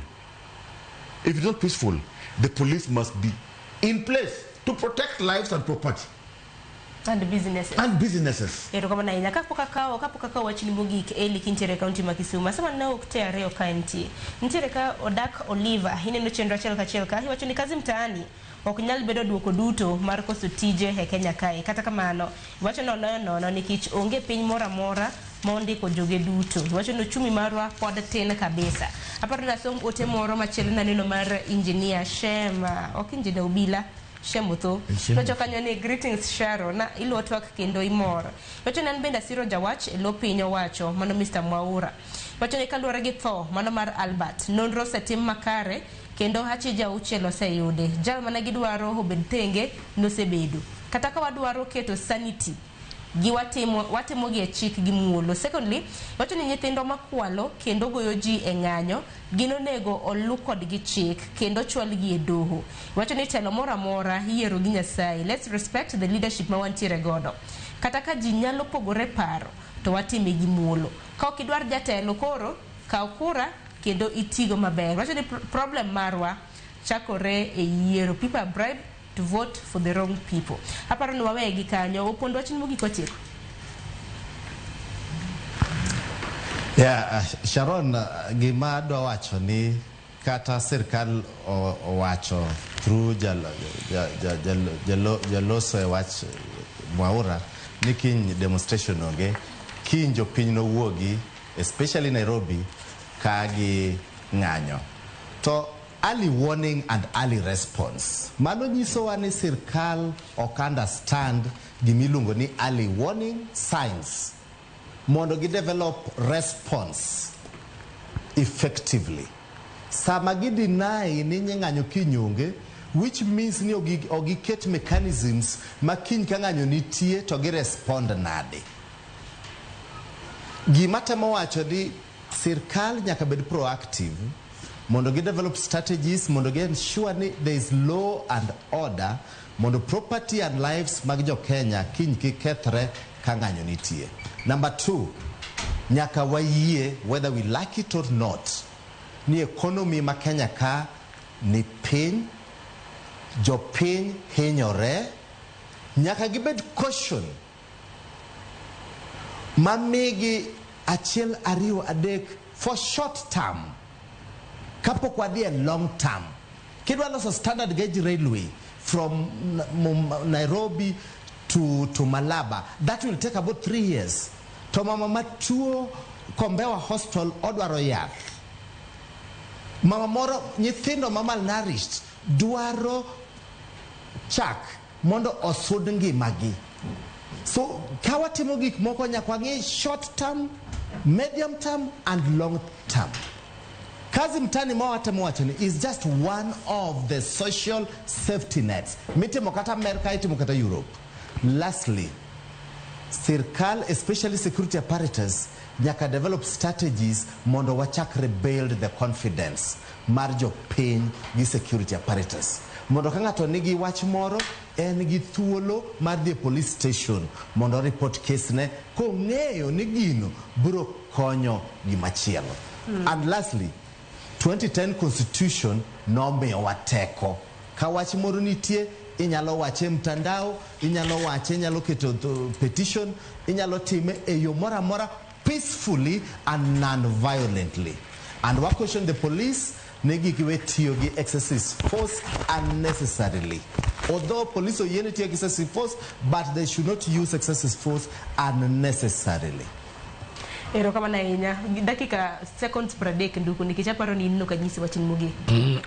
the police must be in place to protect lives and property. And businesses. Ero kama na ina kapo kakao wachini mogik eli kintere county makisuma. Sama na uktea reo kainti. Ntere ka odak Oliver hine no chendra chelka. Hiwacho ni kazi mtaani. Wakunyali bedo duoko duto Marco Sutije he Kenya kai. Kata kama ano. Hiwacho no nikich onge piny mora mondi ko joge duto. Hiwacho no chumi marwa poda tena kabisa. Hapa tunasong ote moro machele na neno mar engineer Shema. Engineer Ubila. Shemutho. Nocho kanyone greetings Sharon na ilo twak kendo imoro. Wacho nan benda siro jawach elo pinyo wacho mano Mr. Mwaura. Wacho ne kaluwore gi tho mano mar Albert. Nonro setim makare kendo hachi jauche lo seyude. Jal mana gidwaro obed tenge no sebedo. Kata ka wadwaro keto sanity gi watimo gi chik gi muolo. Secondly, wacho ni nyithindo makwalo kendo goyo ji e ng'anyo gino nego olu kod gi chik kendo chwal gi e doho. Wacho ni telo mora yiero gi Nyasaye. Let's respect the leadership ma wantiere godo. Kata ka ji nyalo pogore paro to watime gi muolo. Ka ok idwar jatelo koro kaw kura kendo itigo maber. Wacho ni problem marwa chakore e yiero. People are bribed to vote for the wrong people. Aparo ni wawegi kanyo opondo wachini mugi kotieko. Yeah, Sharon, gima adwa wacho ni kata sirkal owacho through jaloso e wach Mwaura ni kiny demonstration onge, kiny jopiny no wuogi, especially Nairobi, ka gi ng'anyo. To early warning and early response. Mano nyiso wa ni sirkal ok understand gimiluongo ni early warning signs. Mondo gi develop response effectively. Sama gi deny ni ng'anyo kinyonge, which means ni ogiket mechanisms ma kiny ka ng'anyo nitie to gi respond nade. Gima temo wacho ni sirkal nyaka bed proactive. Mondo gi develop strategies, mondo gi ensure ni there is law and order, mondo property and lives mag jo Kenya kiny ki kethre ka ng'anyo nitie. Number 2, nyaka wayie, whether we like it or not, ni economy ma Kenya ka ni piny, jo piny hinyore, nyaka gibed caution mamigi achiel ariyo adek for short term. Kapok wadhi a long term. Kidwa loso standard gauge railway from Nairobi to Malaba, that will take about 3 years. To mama matuo Kombewa Hospital odwaro yath. Mama moro nyithindo ma malnourished dwaro chak mondo osud ngimagi. So kawatimo gik moko nyaka ng'i short term, medium term and long term. Kazi mtani mawatemo wachoni is just one of the social safety nets. Mitimo kata America, itimo kata Europe. Lastly, sirkal, especially security apparatus, nyaka develop strategies mondo wachak rebuild the confidence mar jopiny gi security apparatus. Mondo ka ng'ato nigi wach moro, en gi thuolo mar dhi police station mondo report case ne kong'eyo ni gino biro konyo gimachielo. And lastly, 2010 constitution nomiyowa teko. Ka wach moro nitie, inyalo wache mtandao, inyalo keto petition, inyalo time e yo mora mora peacefully and non-violently. And we question the police negi kiwe tiyo gi excessive force unnecessarily. Although police oyene tiyo gi excessive force, but they should not use excessive force unnecessarily. Erokamano ahinya. Dakika seconds per day nduku nikichaparo ni nino kanyisi wachin mugi.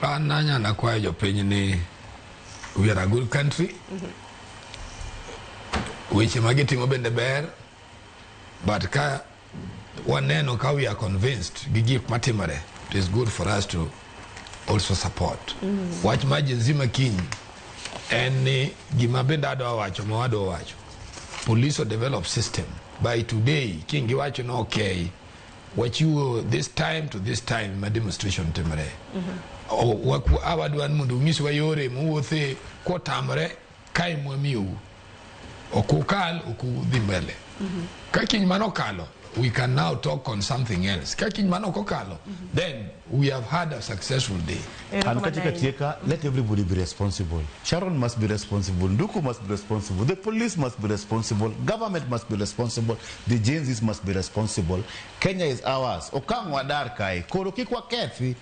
Ananya na kwa jopiny ni we are a good country. Weche magitimo bende ber, but ka waneno ka we are convinced gi gik matimore, it is good for us to also support. Wach ma jenzima kiny en ni gima bende adwa wacho ma wadwa wacho. Police will develop system. By today, kingi wacho no okay. What you this time to this time ma demonstration timore. Waku awadwan mundu ngisi wa yore muwothe ko tamre kai mwamiu. Okukal okudhi mbele. Ka kiny mano kalo, we can now talk on something else. Then we have had a successful day. And katika let everybody be responsible. Sharon must be responsible. Nduku must be responsible. The police must be responsible. Government must be responsible. The Gen-Zs must be responsible. Kenya is ours. Okang wadar kai. Koroki kwa kethi.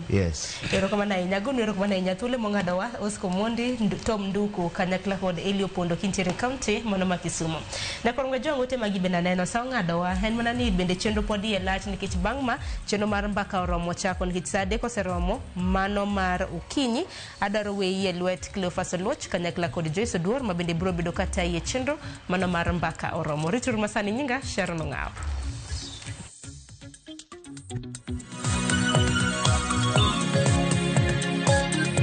Yes. Erokamano ahinya. Gunu erokamano ahinya. Tule mongadawa Osco Mondi, Tom Nduku, Kanyakla kod Elio Pondo Kintere County, Monoma Kisumu. Na koronga jongo te magibena neno sa ngadawa hen manani bende chenro podi e lach nikech bangma chenro mar mbaka oromo chako nikech sade koseromo mano mar ukinyi adaro weye lwet Cleophas Oluoch kanyakla kod Joyce Oduor ma bende biro bedo kata ye chenro mano mar mbaka oromo. Rituru masani nyinga Sharon Ongao.